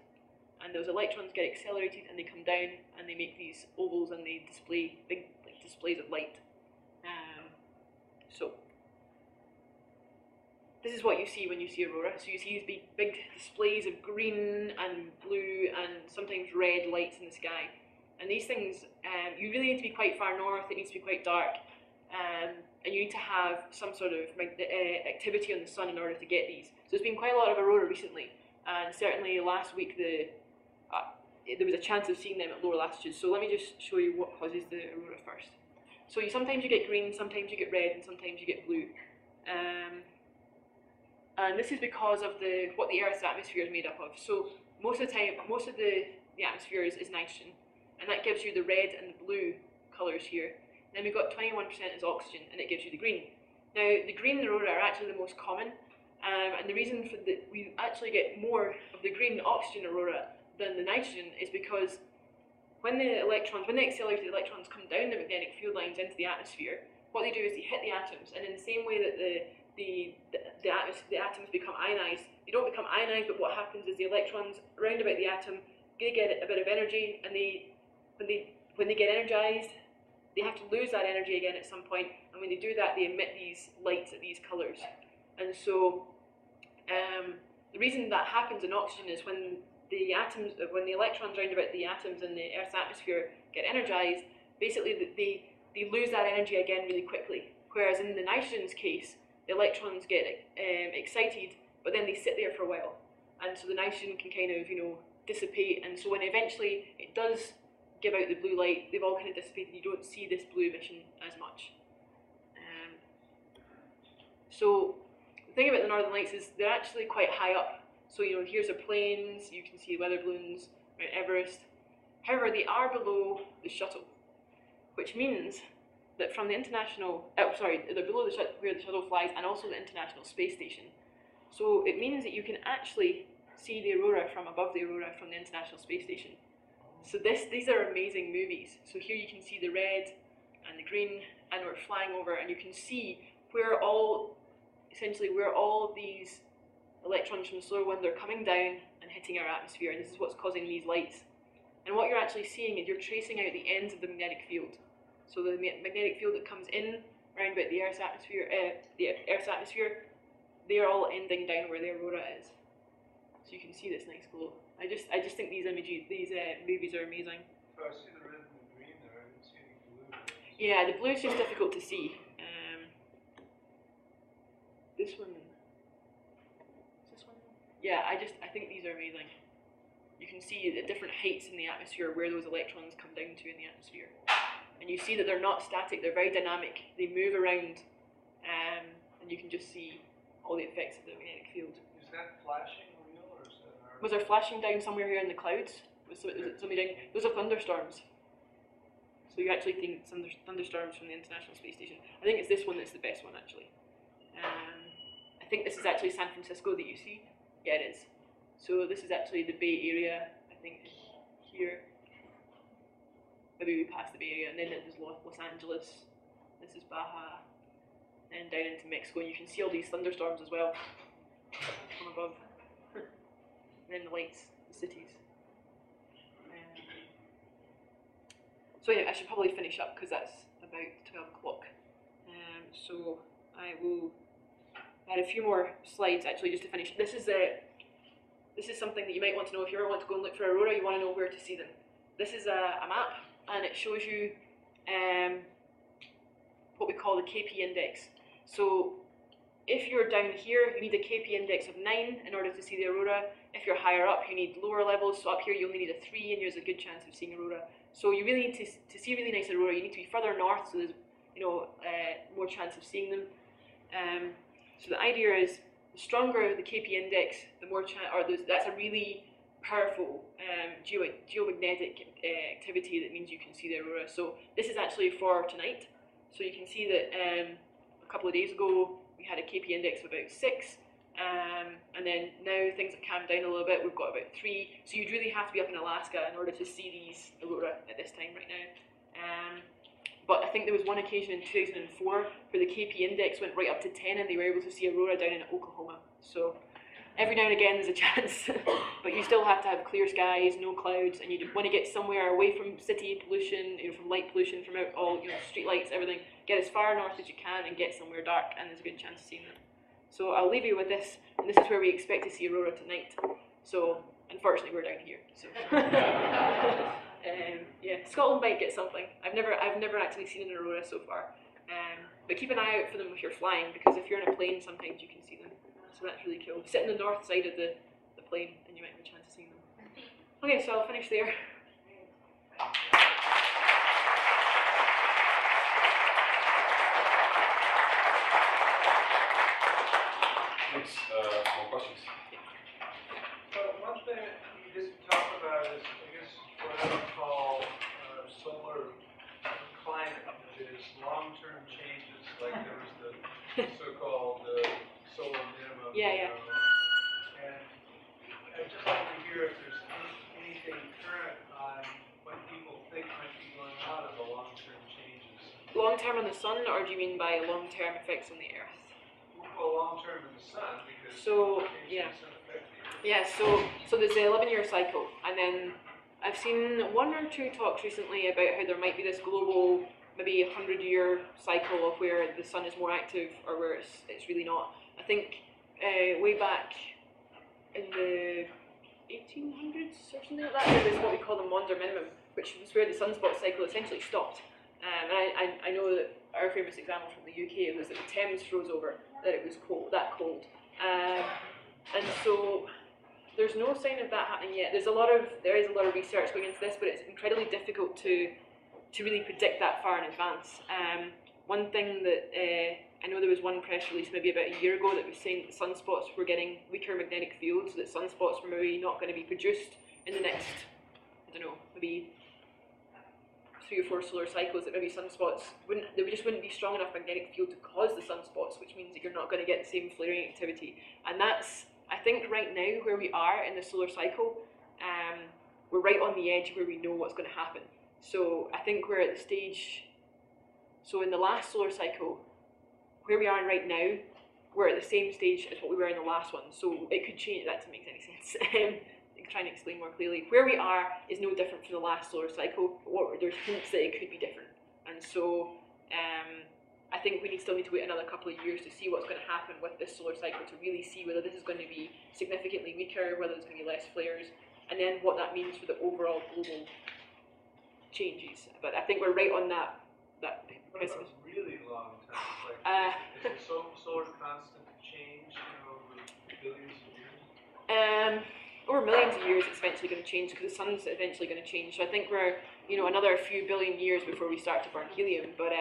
and those electrons get accelerated and they come down and they make these ovals, and they display big displays of light. So this is what you see when you see aurora. So you see these big displays of green and blue and sometimes red lights in the sky. And these things, you really need to be quite far north, it needs to be quite dark. And you need to have some sort of activity on the sun in order to get these. So there's been quite a lot of aurora recently, and certainly last week there was a chance of seeing them at lower latitudes. So let me just show you what causes the aurora first. So sometimes you get green, sometimes you get red, and sometimes you get blue. And this is because of what the Earth's atmosphere is made up of. So most of the time, most of the atmosphere is nitrogen, and that gives you the red and the blue colours here. Then we've got 21% is oxygen, and it gives you the green. Now, the green aurora are actually the most common, and the reason for we actually get more of the green oxygen aurora than the nitrogen is because when the accelerated electrons come down the magnetic field lines into the atmosphere, what they do is they hit the atoms, and in the same way that the atoms become ionized, they don't become ionized, but what happens is the electrons round about the atom, they get a bit of energy, and when they get energized, they have to lose that energy again at some point, and when they do that, they emit these lights at these colours. And so the reason that happens in oxygen is when the electrons round about the atoms in the Earth's atmosphere get energized, basically they lose that energy again really quickly. Whereas in the nitrogen's case, the electrons get excited, but then they sit there for a while, and so the nitrogen can kind of dissipate, and so when eventually it does give out the blue light, they've all kind of dissipated. You don't see this blue emission as much. So the thing about the Northern Lights is they're actually quite high up. So here's the plains, you can see weather balloons, Mount Everest. However, they are below the shuttle, which means that from the international, they're below where the shuttle flies, and also the International Space Station. So it means that you can actually see the aurora from above the aurora from the International Space Station. So these are amazing movies. So here you can see the red and the green, and we're flying over, and you can see where all these electrons from the solar wind are coming down and hitting our atmosphere, and this is what's causing these lights. And what you're actually seeing is you're tracing out the ends of the magnetic field. So the magnetic field that comes in around about the Earth's atmosphere, they're all ending down where the aurora is. So you can see this nice glow. I just think these movies are amazing. So I see the red and the green there. I didn't see any blue. Yeah, the blue is just difficult to see. This one. Is this one? Yeah, I think these are amazing. You can see at different heights in the atmosphere where those electrons come down to in the atmosphere. And you see that they're not static, they're very dynamic. They move around, and you can just see all the effects of the magnetic field. Is that flashing real, or is that Was there flashing down somewhere here in the clouds? Was somebody down? Those are thunderstorms. So you actually think thunderstorms from the International Space Station. I think it's this one that's the best one, actually. I think this is actually San Francisco that you see. Yeah, it is. So this is actually the Bay Area, I think, here. Maybe we passed the Bay Area, and then there's Los Angeles. This is Baja, and down into Mexico. And you can see all these thunderstorms as well from above. And then the lights, the cities. So yeah, I should probably finish up because that's about 12 o'clock. So I will add a few more slides actually just to finish. This is something that you might want to know if you ever want to go and look for aurora. You want to know where to see them. This is a map, and it shows you what we call the KP index. So if you're down here, you need a KP index of 9 in order to see the aurora. If you're higher up, you need lower levels. So up here, you only need a 3, and there's a good chance of seeing aurora. So you really need to see really nice aurora. You need to be further north, so there's more chance of seeing them. So the idea is, the stronger the KP index, the more that's a really powerful geomagnetic activity that means you can see the aurora. So this is actually for tonight. So you can see that a couple of days ago we had a KP index of about 6, and then now things have calmed down a little bit. We've got about 3. So you'd really have to be up in Alaska in order to see these aurora at this time right now. But I think there was one occasion in 2004 where the KP index went right up to 10, and they were able to see aurora down in Oklahoma. So every now and again there's a chance, but you still have to have clear skies, no clouds, and you want to get somewhere away from city pollution, from light pollution, from all street lights, everything. Get as far north as you can and get somewhere dark, and there's a good chance of seeing them. So I'll leave you with this, and this is where we expect to see aurora tonight. So unfortunately we're down here. So. Yeah, Scotland might get something. I've never actually seen an aurora so far. But keep an eye out for them if you're flying, because if you're in a plane, sometimes you can see them. So that's really cool. Sit on the north side of the plane, and you might have a chance of seeing them. Okay, so I'll finish there. Thanks. More questions? One thing you didn't talk about is, I guess, what I would call solar climate, which is long-term changes. Like there was the so-called solar minimum. Yeah. And I'd just like to hear if there's anything current on what people think might be going on in the long-term changes. Long-term on the sun, or do you mean by long-term effects on the Earth? Well, long-term in the sun, because yeah. doesn't affect the Earth. Yeah, so there's the 11-year cycle, and then I've seen 1 or 2 talks recently about how there might be this global, maybe 100-year cycle of where the sun is more active or where it's really not. I think way back in the 1800s or something like that, there was what we call the Maunder minimum, which was where the sunspot cycle essentially stopped. And I know that our famous example from the UK was that the Thames froze over, that it was cold, that cold. And so there's no sign of that happening yet. There is a lot of research going into this, but it's incredibly difficult to really predict that far in advance. One thing that I know there was one press release maybe about a year ago that was saying that sunspots were getting weaker magnetic fields, that sunspots were maybe not going to be produced in the next, I don't know, maybe 3 or 4 solar cycles, that maybe sunspots just wouldn't be strong enough magnetic field to cause the sunspots, which means that you're not going to get the same flaring activity. And that's, I think right now where we are in the solar cycle, we're right on the edge where we know what's going to happen. So I think we're at the stage, so in the last solar cycle, where we are right now, we're at the same stage as what we were in the last one. So it could change, that doesn't make any sense. Trying to explain more clearly. Where we are is no different from the last solar cycle, but there's hints that it could be different. And so I think we still need to wait another couple of years to see what's going to happen with this solar cycle, to really see whether this is going to be significantly weaker, whether there's going to be less flares, and then what that means for the overall global changes. But I think we're right on that precipice. A really long time. Is the solar constant change over billions of years? Over millions of years, it's eventually going to change because the sun's eventually going to change. So I think we're, another few billion years before we start to burn helium. But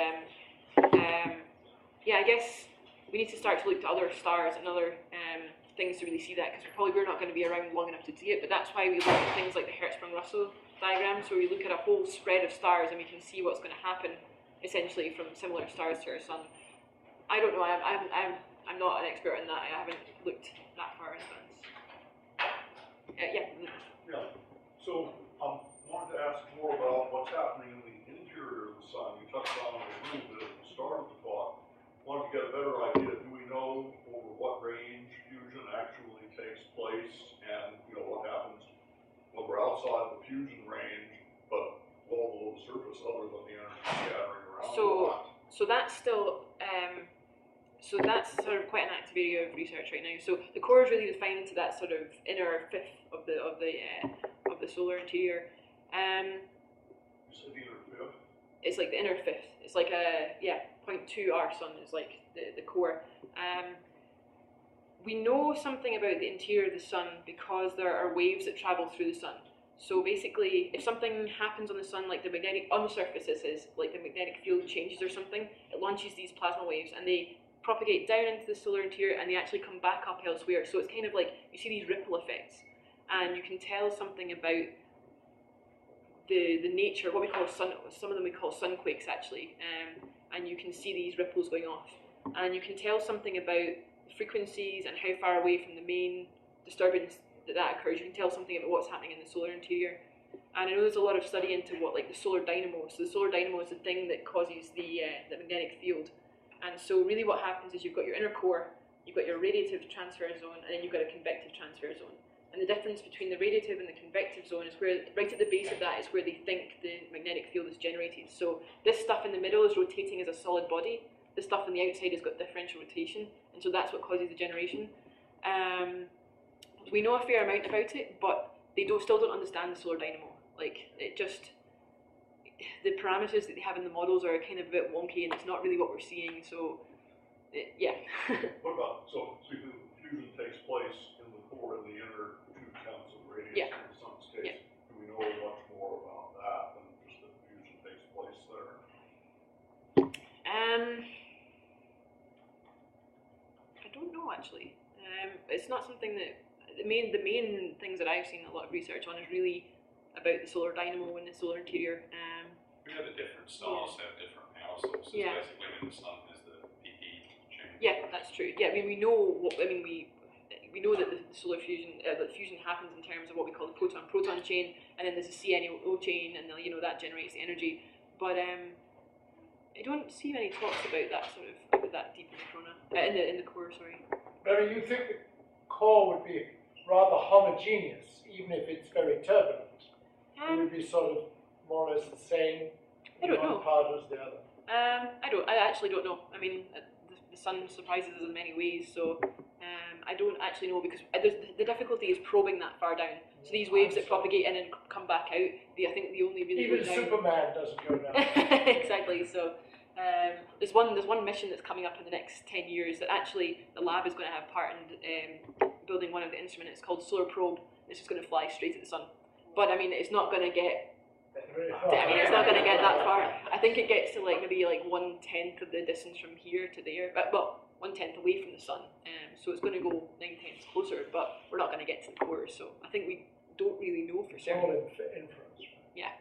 yeah, I guess we need to start to look to other stars and other things to really see that, because we're not going to be around long enough to see it. But that's why we look at things like the Hertzsprung-Russell diagram. So we look at a whole spread of stars and we can see what's going to happen essentially from similar stars to our sun. I don't know. I'm not an expert in that. I haven't looked that far in advance. Yeah. So I wanted to ask more about what's happening in the interior of the sun. You touched on it a little bit at the start of the talk. Wanted to get a better idea. Do we know over what range fusion actually takes place, and what happens when we're outside the fusion range, but well below the surface, other than the energy scattering around? So that's still. So that's sort of quite an active area of research right now. So the core is really defined to that sort of inner fifth of the solar interior. You said the inner fifth? It's like the inner fifth. It's like 0.2 our sun is like the core. We know something about the interior of the sun because there are waves that travel through the sun. So basically, if something happens on the sun, like on the surface, this is like the magnetic field changes or something, it launches these plasma waves and they propagate down into the solar interior and they actually come back up elsewhere. So it's kind of like you see these ripple effects, and you can tell something about the nature, what we call some of them we call sunquakes actually, and you can see these ripples going off, and you can tell something about the frequencies and how far away from the main disturbance that occurs. You can tell something about what's happening in the solar interior. And I know there's a lot of study into what, like the solar dynamo. So the solar dynamo is the thing that causes the magnetic field. And so really what happens is you've got your inner core, you've got your radiative transfer zone, and then you've got a convective transfer zone. And the difference between the radiative and the convective zone is where, right at the base of that is where they think the magnetic field is generated. So this stuff in the middle is rotating as a solid body. The stuff on the outside has got differential rotation, and so that's what causes the generation. We know a fair amount about it, but they still don't understand the solar dynamo. Like, the parameters that they have in the models are kind of a bit wonky, and it's not really what we're seeing, so, yeah. What about, so the fusion takes place in the core and the inner 2 counts of radius in the sun's case. Yeah. Do we know much more about that than just that fusion takes place there? I don't know, actually. It's not something that, the main things that I've seen a lot of research on is really about the solar dynamo and the solar interior. We know that different stars have different power sources. Yeah. Basically, when the sun is the PP chain. Yeah, that's true. Yeah, I mean, we know we know that the solar fusion, that fusion happens in terms of what we call the proton-proton chain, and then there's a CNO chain, and that generates the energy. But I don't see many talks about that that deep in the corona, in the core. Sorry. But I mean, you think the core would be rather homogeneous, even if it's very turbulent? It would be sort of more or less the same in one part as the other. I actually don't know. I mean, the sun surprises us in many ways, so I don't actually know, because the difficulty is probing that far down. So these waves that propagate in and come back out, I think they only really Even go down. Superman doesn't go down. Exactly. So there's one mission that's coming up in the next 10 years that actually the lab is going to have part in building one of the instruments. It's called Solar Probe. It's just going to fly straight at the sun. But I mean, it's not going to get. It's not going to get that far. I think it gets to like maybe like 1/10 of the distance from here to there. Well, 1/10 away from the sun. So it's going to go 9/10 closer. But we're not going to get to the core. So I think we don't really know for It's all certain. inference. Yeah.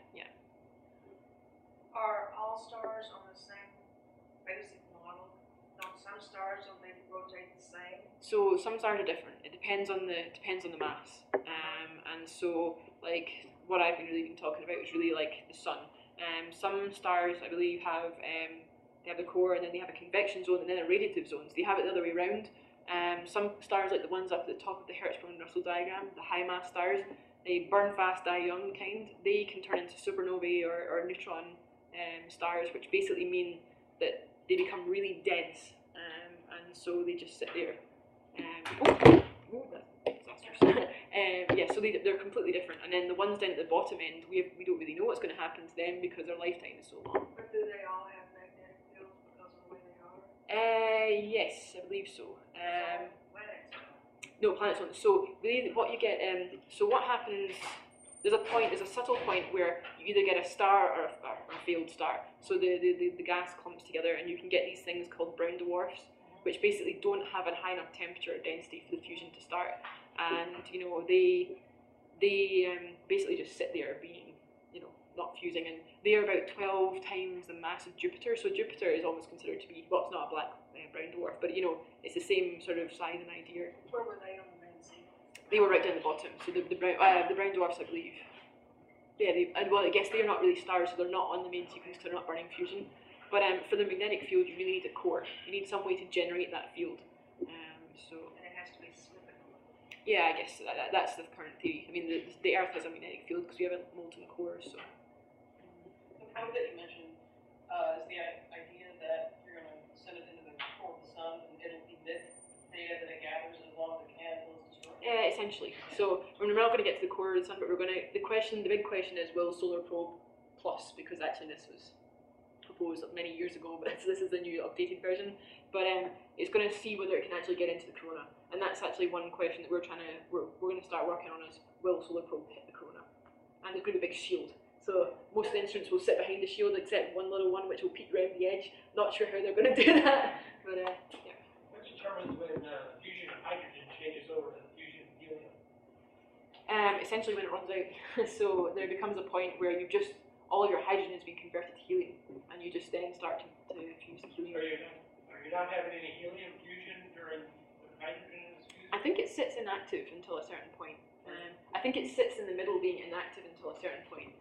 Are all stars on the same basic model? Don't some stars don't they rotate the same? So some stars are different. It depends on the mass. And so like what I've been talking about is really like the sun. Some stars I believe have they have the core, and then they have a convection zone, and then a radiative zone. So they have it the other way around. Some stars, like the ones up at the top of the Hertzsprung-Russell diagram, the high mass stars, they burn fast, die young kind. They can turn into supernovae or neutron stars, which basically mean that they become really dense, and so they just sit there. That's disastrous. Yeah, so they're completely different. And then the ones down at the bottom end, we don't really know what's going to happen to them because their lifetime is so long. But do they all have magnetic fields because of the way they are? Yes, I believe so. Planets. No, planets don't. So really, what you get, so what happens? There's a subtle point where you either get a star or a failed star. So the gas clumps together, and you can get these things called brown dwarfs, which basically don't have a high enough temperature or density for the fusion to start, and they basically just sit there being not fusing, and they are about 12 times the mass of Jupiter. So Jupiter is almost considered to be, well, it's not a black brown dwarf, but it's the same sort of size and idea. Where were they on the main sequence? They were right down the bottom. So the brown dwarfs, I believe. Yeah, well, I guess they are not really stars, so they're not on the main sequence because they're not burning fusion. But for the magnetic field, you really need a core. You need some way to generate that field. And it has to be symmetrical. Yeah, I guess that's the current theory. I mean, the Earth has a magnetic field because we have a molten core. So. The point that you mentioned is the idea that you're going to send it into the core of the sun and it'll emit data that it gathers as long as it can until it's destroyed. Yeah, essentially. So we're not going to get to the core of the sun, but we're going to. The big question is, will Solar Probe Plus? Because actually this was proposed many years ago, but this is the new updated version. But it's going to see whether it can actually get into the corona, and that's actually one question that we're going to start working on is, will Solar Probe hit the corona? And there's going to be a big shield. So most of the instruments will sit behind the shield, except one little one which will peek around the edge. Not sure how they're going to do that, but yeah. What determines when fusion of hydrogen changes over to fusion of helium? Essentially when it runs out. So there becomes a point where all of your hydrogen has been converted to helium, and you just then start to fuse the helium. Are you not having any helium fusion during when hydrogen is fused? I think it sits inactive until a certain point. I think it sits in the middle being inactive until a certain point.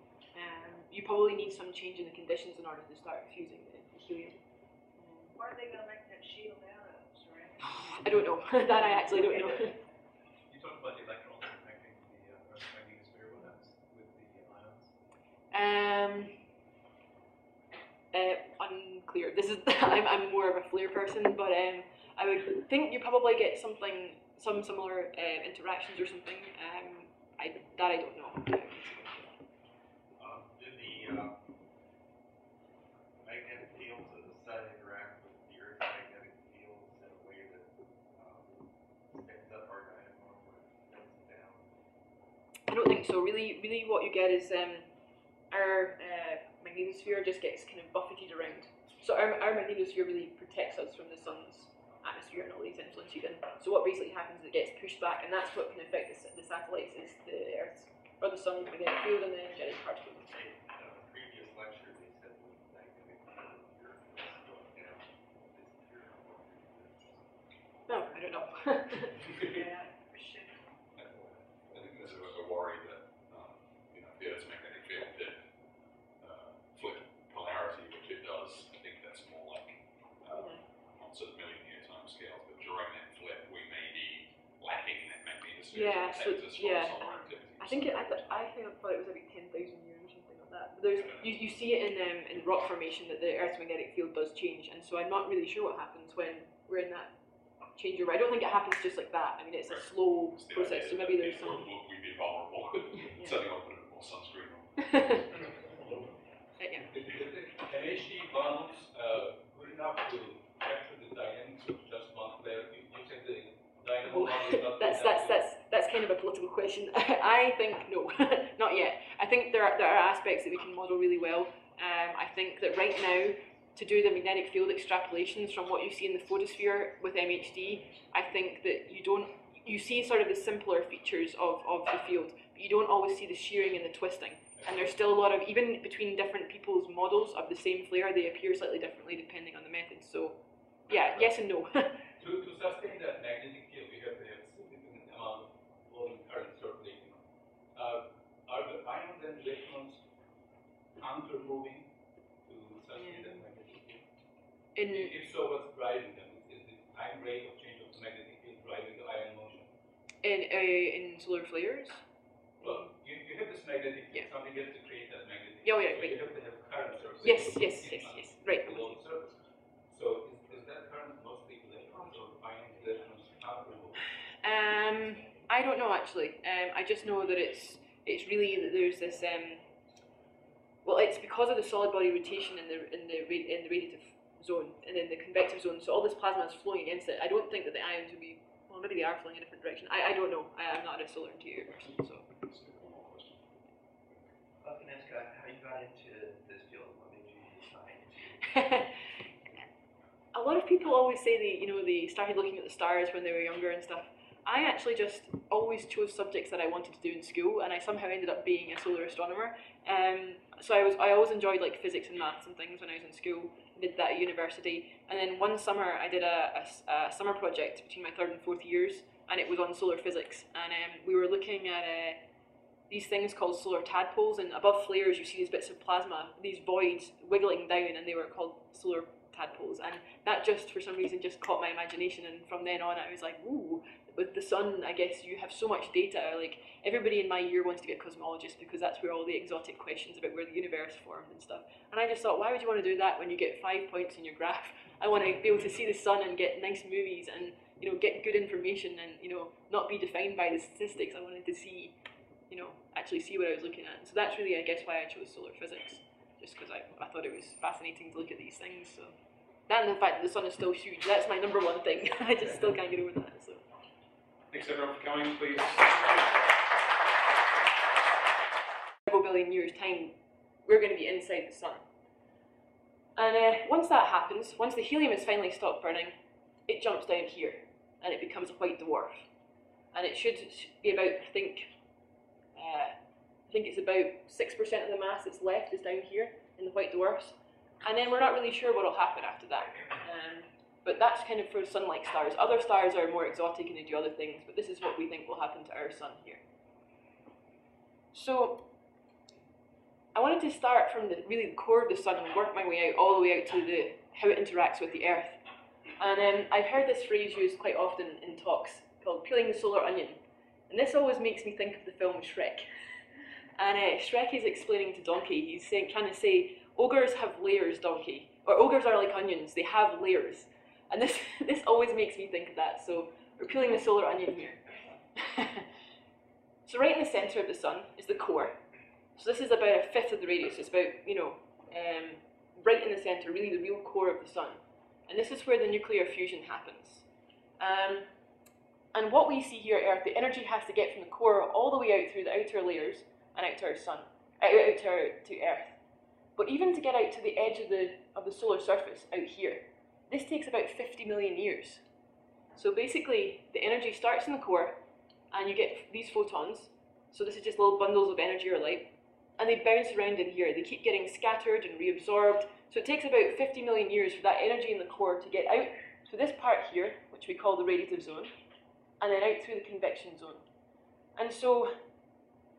You probably need some change in the conditions in order to start fusing the helium. What are they going to make that shield out of? Ceramic? I don't know. That I actually don't know. You talked about the electrons connecting to the Earth's magnetosphere. What happens with the ions? Unclear. This is I'm more of a flare person, but I would think you probably get some similar interactions or something. I don't know. Do the magnetic fields of the sun interact with the Earth's magnetic fields in a way that spins up our dynamo or spins it down? I don't think so. Really, what you get is our magnetosphere just gets kind of buffeted around. So our magnetosphere really protects us from the sun's atmosphere and all these influences. And so what basically happens is it gets pushed back, and that's what can affect the satellites, is the Earth's or the sun's magnetic field and the energetic particles. In a previous lecture, they said the magnetic field of the Earth was going down, disappearing. No, I don't know. Yeah, for sure. I think there's a worry that the Earth's magnetic field did flip polarity, which it does. I think that's more like on sort of million-year time scales. But during that flip, we may be lacking that magnetosphere Yeah, to protect us from solar activity. I thought it was every 10,000 years or something like that. But you see it in rock formation that the Earth's magnetic field does change, and so I'm not really sure what happens when we're in that change over. I don't think it happens just like that. I mean, it's a slow It's the process, so idea maybe that there's before some. we'd be vulnerable. Certainly not put a bit more sunscreen on. Yeah. An HD balance good enough to capture the dynamics of just one flare? You said the dynamo model is not good enough. That's kind of a political question. I think no, not yet. I think there are aspects that we can model really well. I think that right now, to do the magnetic field extrapolations from what you see in the photosphere with MHD, I think that you see sort of the simpler features of the field, but you don't always see the shearing and the twisting. And there's still a lot of, even between different people's models of the same flare, they appear slightly differently depending on the method. So, yeah, yes and no. To sustain that magnetic field, we have to have significant amount of flowing current circulating. Are the ions and electrons counter-moving to sustain that magnetic field? If so, what's driving them? Is the time rate of change of the magnetic field driving the ion motion? In solar flares? Well, you have this magnetic field, something has to create that magnetic Oh, field. yeah, So right. you have to have current circulating. Yes, right. Below the surface. So is that current mostly electrons or ions, electrons counter-moving? I don't know actually. I just know that it's really that there's this. Well, it's because of the solid body rotation in the radiative zone and in the convective zone. So all this plasma is flowing against it. I don't think that the ions would be. Well, maybe they are flowing in a different direction. I don't know. I'm not a solar interior person, so. I was going to ask how you got into this field. What made you decide to? A lot of people always say they started looking at the stars when they were younger and stuff. I actually just always chose subjects that I wanted to do in school, and I somehow ended up being a solar astronomer. So I always enjoyed like physics and maths and things when I was in school. I did that at university, and then one summer I did a summer project between my 3rd and 4th years, and it was on solar physics. And we were looking at these things called solar tadpoles, and above flares you see these bits of plasma, these voids wiggling down, and they were called solar tadpoles. And that just for some reason just caught my imagination, and from then on I was like, ooh, with the sun, I guess you have so much data. Like everybody in my year wants to be a cosmologist because that's where all the exotic questions about where the universe formed and stuff. And I just thought, why would you want to do that when you get 5 points in your graph? I want to be able to see the sun and get nice movies and get good information and not be defined by the statistics. I wanted to see, actually see what I was looking at. So that's really, I guess, why I chose solar physics, just because I thought it was fascinating to look at these things. So that and the fact that the sun is still huge, that's my number one thing. I just still can't get over that. So. Thanks everyone for coming, please. Several billion years' time, we're going to be inside the sun. And once that happens, once the helium has finally stopped burning, it jumps down here, and it becomes a white dwarf. And it should be about, I think it's about 6% of the mass that's left is down here in the white dwarfs. And then we're not really sure what will happen after that. But that's kind of for sun-like stars. Other stars are more exotic and they do other things, but this is what we think will happen to our sun here. So I wanted to start from the core of the sun and work my way out, all the way out to how it interacts with the Earth. And I've heard this phrase used quite often in talks called peeling the solar onion. And this always makes me think of the film Shrek. And Shrek is explaining to Donkey, he's trying to say, ogres have layers, Donkey. Or ogres are like onions, they have layers. And this always makes me think of that. So we're peeling the solar onion here. So right in the center of the sun is the core. So this is about 1/5 of the radius. It's about, right in the center, really the real core of the sun. And this is where the nuclear fusion happens. And what we see here at Earth, the energy has to get from the core all the way out through the outer layers and out to our sun, out to Earth. But even to get out to the edge of the solar surface out here, this takes about 50 million years. So basically, the energy starts in the core, and you get these photons. So this is just little bundles of energy or light, and they bounce around in here. They keep getting scattered and reabsorbed. So it takes about 50 million years for that energy in the core to get out to this part here, which we call the radiative zone, and then out through the convection zone. And so,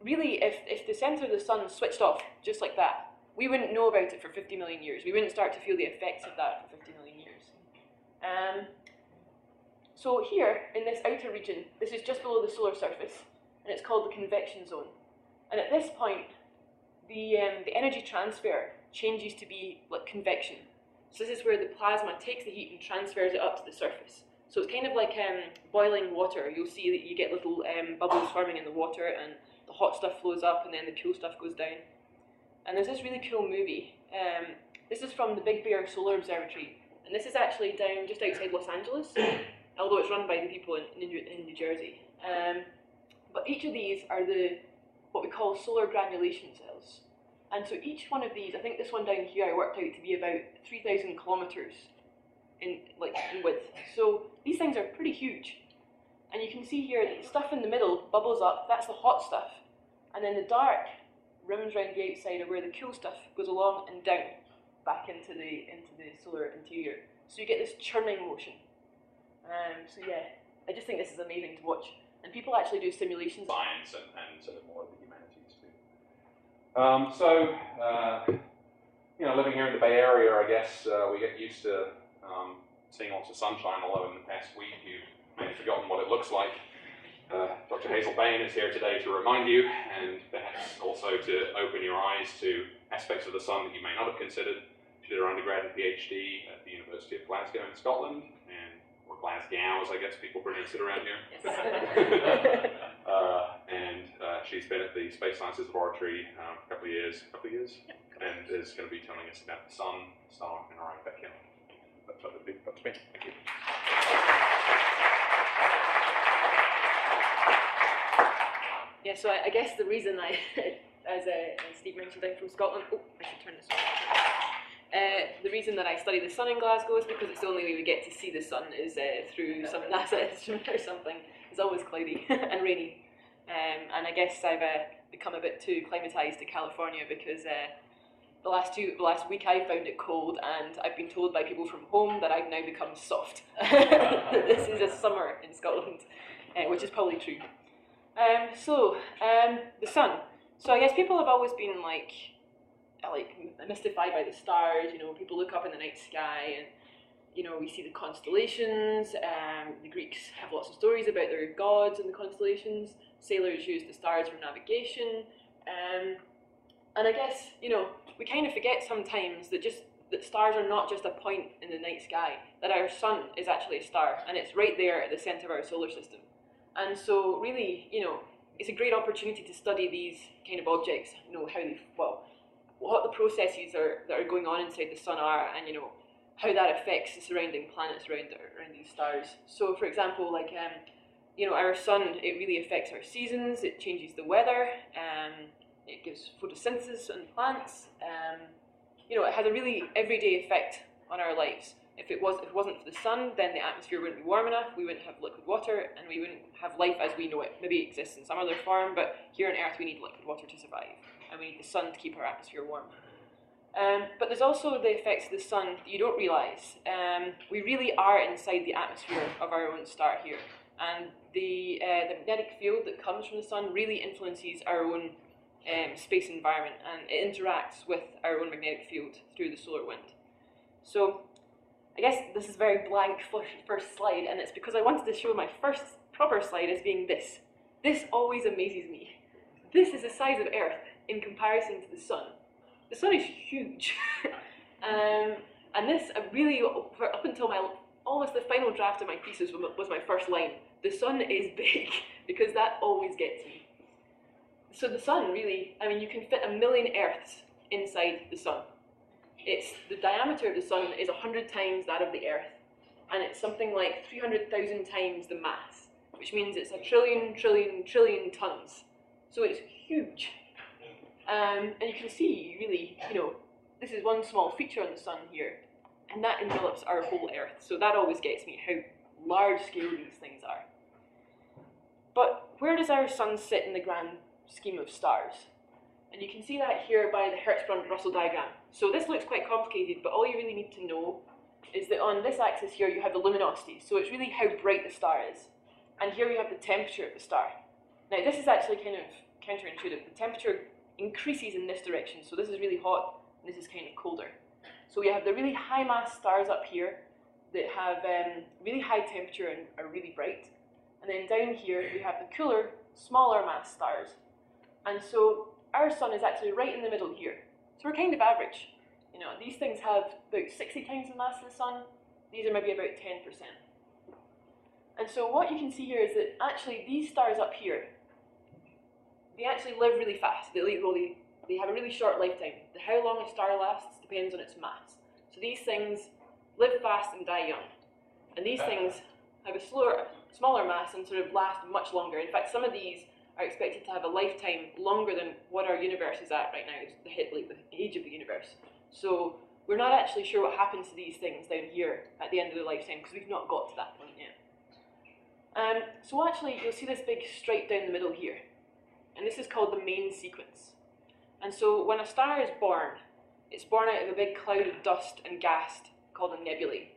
really, if the center of the sun switched off just like that, we wouldn't know about it for 50 million years. We wouldn't start to feel the effects of that for 50 million years. So here, in this outer region, this is just below the solar surface, and it's called the convection zone. And at this point, the energy transfer changes to be like convection. So this is where the plasma takes the heat and transfers it up to the surface. So it's kind of like boiling water. You'll see that you get little bubbles forming in the water, and the hot stuff flows up, and then the cool stuff goes down. And there's this really cool movie. This is from the Big Bear Solar Observatory, and this is actually down just outside Los Angeles, although it's run by the people in New Jersey. But each of these are what we call solar granulation cells. And so each one of these, I think this one down here I worked out to be about 3,000 kilometers in width. So these things are pretty huge. And you can see here that the stuff in the middle bubbles up, that's the hot stuff. And then the dark rims around the outside are where the cool stuff goes along and down back into the solar interior. So you get this churning motion. So yeah, I just think this is amazing to watch. And people actually do simulations. Science and sort of more of the humanities too. Living here in the Bay Area, I guess we get used to seeing lots of sunshine, although in the past week you may have forgotten what it looks like. Dr. Hazel Bain is here today to remind you, and perhaps also to open your eyes to aspects of the sun that you may not have considered. She did her undergrad and PhD at the University of Glasgow in Scotland, or Glasgow, as I guess people pronounce it around here. And she's been at the Space Sciences Laboratory a couple of years, and is going to be telling us about the sun, star, and our own backyard. That's what it would be. That's me. Thank you. Yeah, so I guess the reason as Steve mentioned, I'm from Scotland. Oh, I should turn this on. The reason that I study the sun in Glasgow is because it's the only way we get to see the sun is through some NASA instrument or something. It's always cloudy and rainy. And I guess I've become a bit too climatized to California because the last week I found it cold, and I've been told by people from home that I've now become soft. This is a summer in Scotland, which is probably true. The sun. So I guess people have always been like mystified by the stars. People look up in the night sky and we see the constellations. The Greeks have lots of stories about their gods and the constellations. Sailors use the stars for navigation. And I guess, we kind of forget sometimes that stars are not just a point in the night sky, that our sun is actually a star, and it's right there at the center of our solar system. And so really, it's a great opportunity to study these kind of objects, what the processes that are going on inside the sun are, and how that affects the surrounding planets around these stars. So for example, our sun, it really affects our seasons, it changes the weather, it gives photosynthesis on plants. It has a really everyday effect on our lives. If it wasn't for the sun, then the atmosphere wouldn't be warm enough, we wouldn't have liquid water, and we wouldn't have life as we know it. Maybe it exists in some other form, but here on Earth we need liquid water to survive, and we need the sun to keep our atmosphere warm. But there's also the effects of the sun that you don't realise. We really are inside the atmosphere of our own star here, and the magnetic field that comes from the sun really influences our own space environment, and it interacts with our own magnetic field through the solar wind. So I guess this is a very blank first slide, and it's because I wanted to show my first proper slide as being this. This always amazes me. This is the size of Earth in comparison to the sun. The sun is huge. And this really, up until almost the final draft of my thesis was my first line. The sun is big, because that always gets me. So the sun really, you can fit 1 million Earths inside the sun. The diameter of the sun is 100 times that of the Earth, and it's something like 300,000 times the mass, which means it's 1 trillion tons. So it's huge. And you can see, really, this is one small feature on the sun here, and that envelops our whole Earth. So that always gets me, how large scale these things are. But where does our sun sit in the grand scheme of stars? And you can see that here by the Hertzsprung-Russell diagram. So this looks quite complicated, but all you really need to know is that on this axis here you have the luminosity. So it's really how bright the star is. And here you have the temperature of the star. Now this is actually kind of counterintuitive. The temperature increases in this direction. So this is really hot, and this is kind of colder. So we have the really high mass stars up here that have really high temperature and are really bright. And then down here we have the cooler, smaller mass stars. And so our sun is actually right in the middle here. So we're kind of average. These things have about 60 times the mass of the sun. These are maybe about 10%. And so what you can see here is that actually these stars up here, they actually live really fast. They have a really short lifetime. How long a star lasts depends on its mass. So these things live fast and die young. And these things have a smaller mass and sort of last much longer. In fact, some of these are expected to have a lifetime longer than what our universe is at right now, the age of the universe. So we're not actually sure what happens to these things down here at the end of their lifetime because we've not got to that point yet. So actually, you'll see this big stripe down the middle here. And this is called the main sequence. And so when a star is born, it's born out of a big cloud of dust and gas called a nebulae.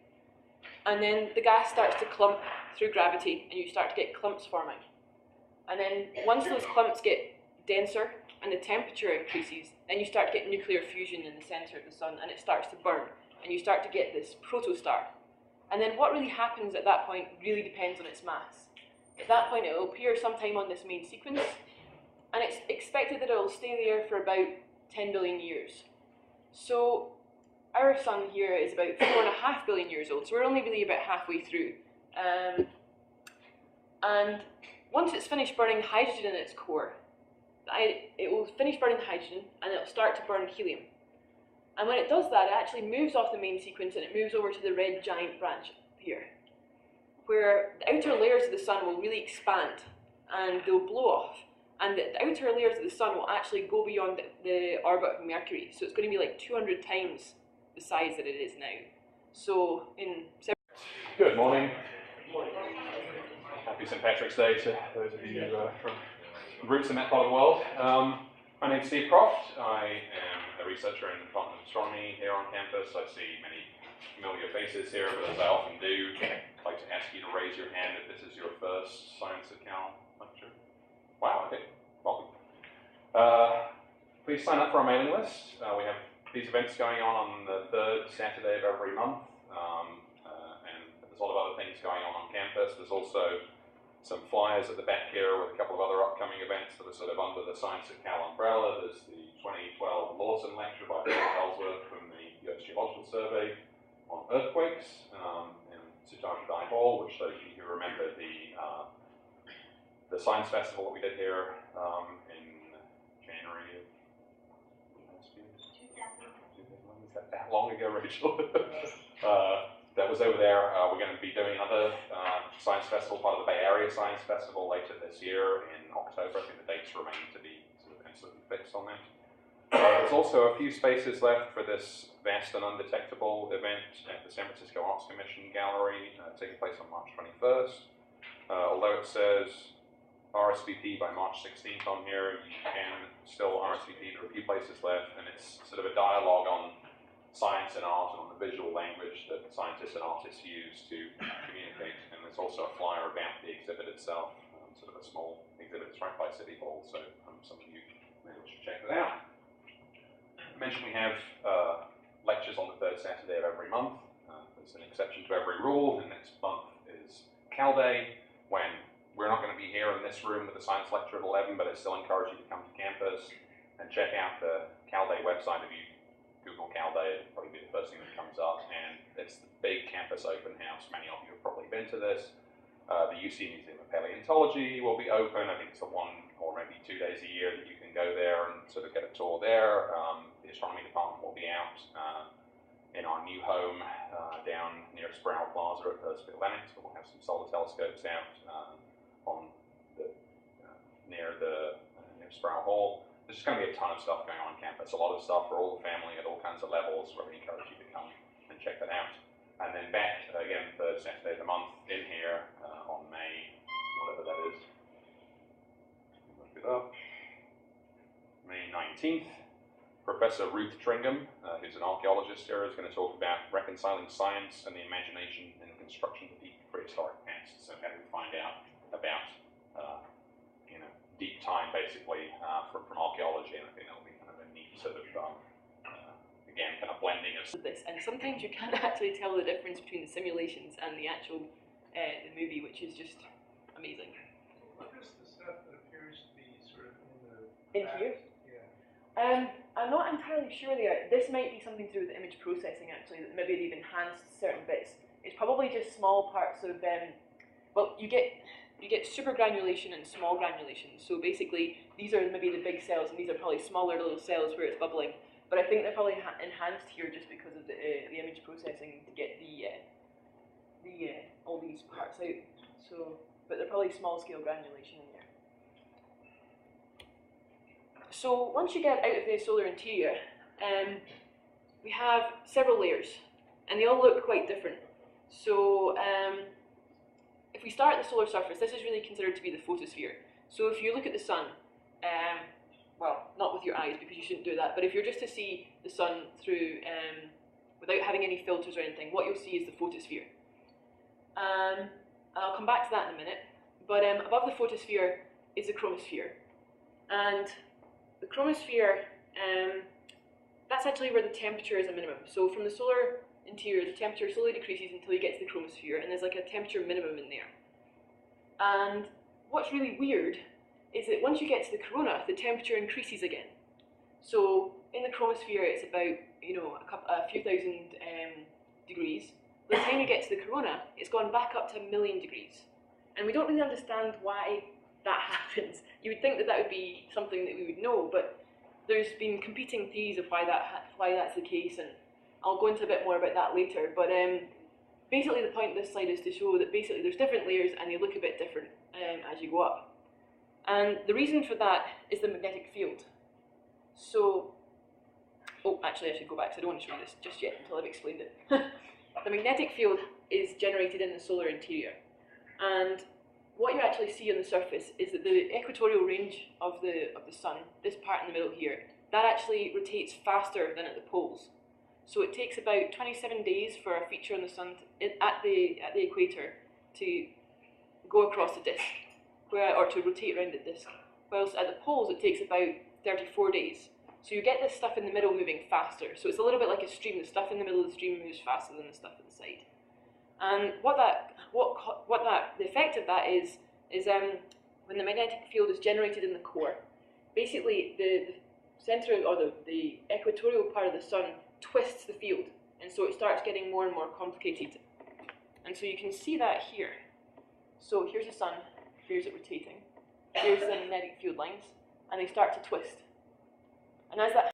And then the gas starts to clump through gravity and you start to get clumps forming. And then once those clumps get denser and the temperature increases, then you start to get nuclear fusion in the center of the sun and it starts to burn and you start to get this protostar. And then what really happens at that point really depends on its mass. At that point it will appear sometime on this main sequence and it's expected that it will stay there for about 10 billion years. So our sun here is about 4.5 billion years old, so we're only really about halfway through. And once it's finished burning hydrogen in its core, it will finish burning hydrogen and it will start to burn helium. And when it does that, it actually moves off the main sequence and it moves over to the red giant branch here, where the outer layers of the sun will really expand and they'll blow off. And the outer layers of the sun will actually go beyond the orbit of Mercury. So it's going to be like 200 times the size that it is now. So in... Good morning. Happy St. Patrick's Day to those of you from groups in that part of the world. My name's Steve Croft. I am a researcher in the Department of Astronomy here on campus. I see many familiar faces here, but as I often do, I'd like to ask you to raise your hand if this is your first Science at Cal lecture. Wow, okay, welcome. Please sign up for our mailing list. We have these events going on the third Saturday of every month, and there's a lot of other things going on campus. There's also some flyers at the back here with a couple of other upcoming events that are sort of under the Science at Cal umbrella. There's the 2012 Lawson lecture by Bill Ellsworth from the US Geological Survey on earthquakes, and Sujata Dye Hall, which those of you who remember the science festival that we did here in January of last year. 2011. Is that long ago, Rachel? That was over there. We're going to be doing another science festival, part of the Bay Area Science Festival later this year in October. I think the dates remain to be sort of absolutely fixed on that. There's also a few spaces left for this vast and undetectable event at the San Francisco Arts Commission Gallery, taking place on March 21st. Although it says RSVP by March 16th on here, you can still RSVP. There are a few places left, and it's sort of a dialogue on science and art and on the visual language that scientists and artists use to communicate. And there's also a flyer about the exhibit itself, sort of a small exhibit. It's right by City Hall, so some of you may wish to check that out. I mentioned we have lectures on the third Saturday of every month. There's an exception to every rule. The next month is Cal Day, when we're not going to be here in this room with a science lecture at 11, but I still encourage you to come to campus and check out the Cal Day website. If you Google Cal Day, it'll probably be the first thing that comes up, and it's the big campus open house. Many of you have probably been to this. The UC Museum of Paleontology will be open. I think it's the 1 or maybe 2 days a year that you can go there and sort of get a tour there. The astronomy department will be out in our new home down near Sproul Plaza at Hurstville Lennox, but we'll have some solar telescopes out on the near Sproul Hall. There's just going to be a ton of stuff going on campus, a lot of stuff for all the family at all kinds of levels. Really encourage you to come and check that out. And then back again, third Saturday of the month in here on May, whatever that is. Look it up. May 19th. Professor Ruth Tringham, who's an archaeologist here, is going to talk about reconciling science and the imagination in the construction of the deep prehistoric past. So how do we find out about deep time, basically, from archaeology, and I think that'll be kind of a neat sort of, again, kind of blending of this. And sometimes you can't actually tell the difference between the simulations and the actual the movie, which is just amazing. What is the stuff that appears to be sort of in here? Yeah. I'm not entirely sure there. This might be something to do with image processing, actually, that maybe they've enhanced certain bits. It's probably just small parts of well, you get super granulation and small granulation. So basically, these are maybe the big cells, and these are probably smaller little cells where it's bubbling. But I think they're probably enhanced here just because of the image processing to get all these parts out. So, but they're probably small scale granulation in there. So once you get out of the solar interior, we have several layers, and they all look quite different. So if we start at the solar surface, this is really considered to be the photosphere. So if you look at the sun, well, not with your eyes because you shouldn't do that, but if you're just to see the sun through, without having any filters or anything, what you'll see is the photosphere. I'll come back to that in a minute, but above the photosphere is the chromosphere. And the chromosphere, that's actually where the temperature is a minimum. So from the solar interior, the temperature slowly decreases until you get to the chromosphere, and there's like a temperature minimum in there. And what's really weird is that once you get to the corona, the temperature increases again. So in the chromosphere, it's about, you know, a few thousand degrees. By the time you get to the corona, it's gone back up to 1,000,000 degrees. And we don't really understand why that happens. You would think that that would be something that we would know, but there's been competing theories of why that's the case, and I'll go into a bit more about that later. But basically the point of this slide is to show that basically there's different layers and they look a bit different as you go up. And the reason for that is the magnetic field. So, oh, actually I should go back because I don't want to show you this just yet until I've explained it. The magnetic field is generated in the solar interior. And what you actually see on the surface is that the equatorial range of the sun, this part in the middle here, that actually rotates faster than at the poles. So it takes about 27 days for a feature on the sun at the equator to go across the disk, or to rotate around the disk. Whilst at the poles it takes about 34 days. So you get this stuff in the middle moving faster. So it's a little bit like a stream. The stuff in the middle of the stream moves faster than the stuff at the side. And the effect of that is when the magnetic field is generated in the core, basically the center or the equatorial part of the sun twists the field, and so it starts getting more and more complicated. And so you can see that here. So here's the sun, here's it rotating, here's the magnetic field lines, and they start to twist. And as that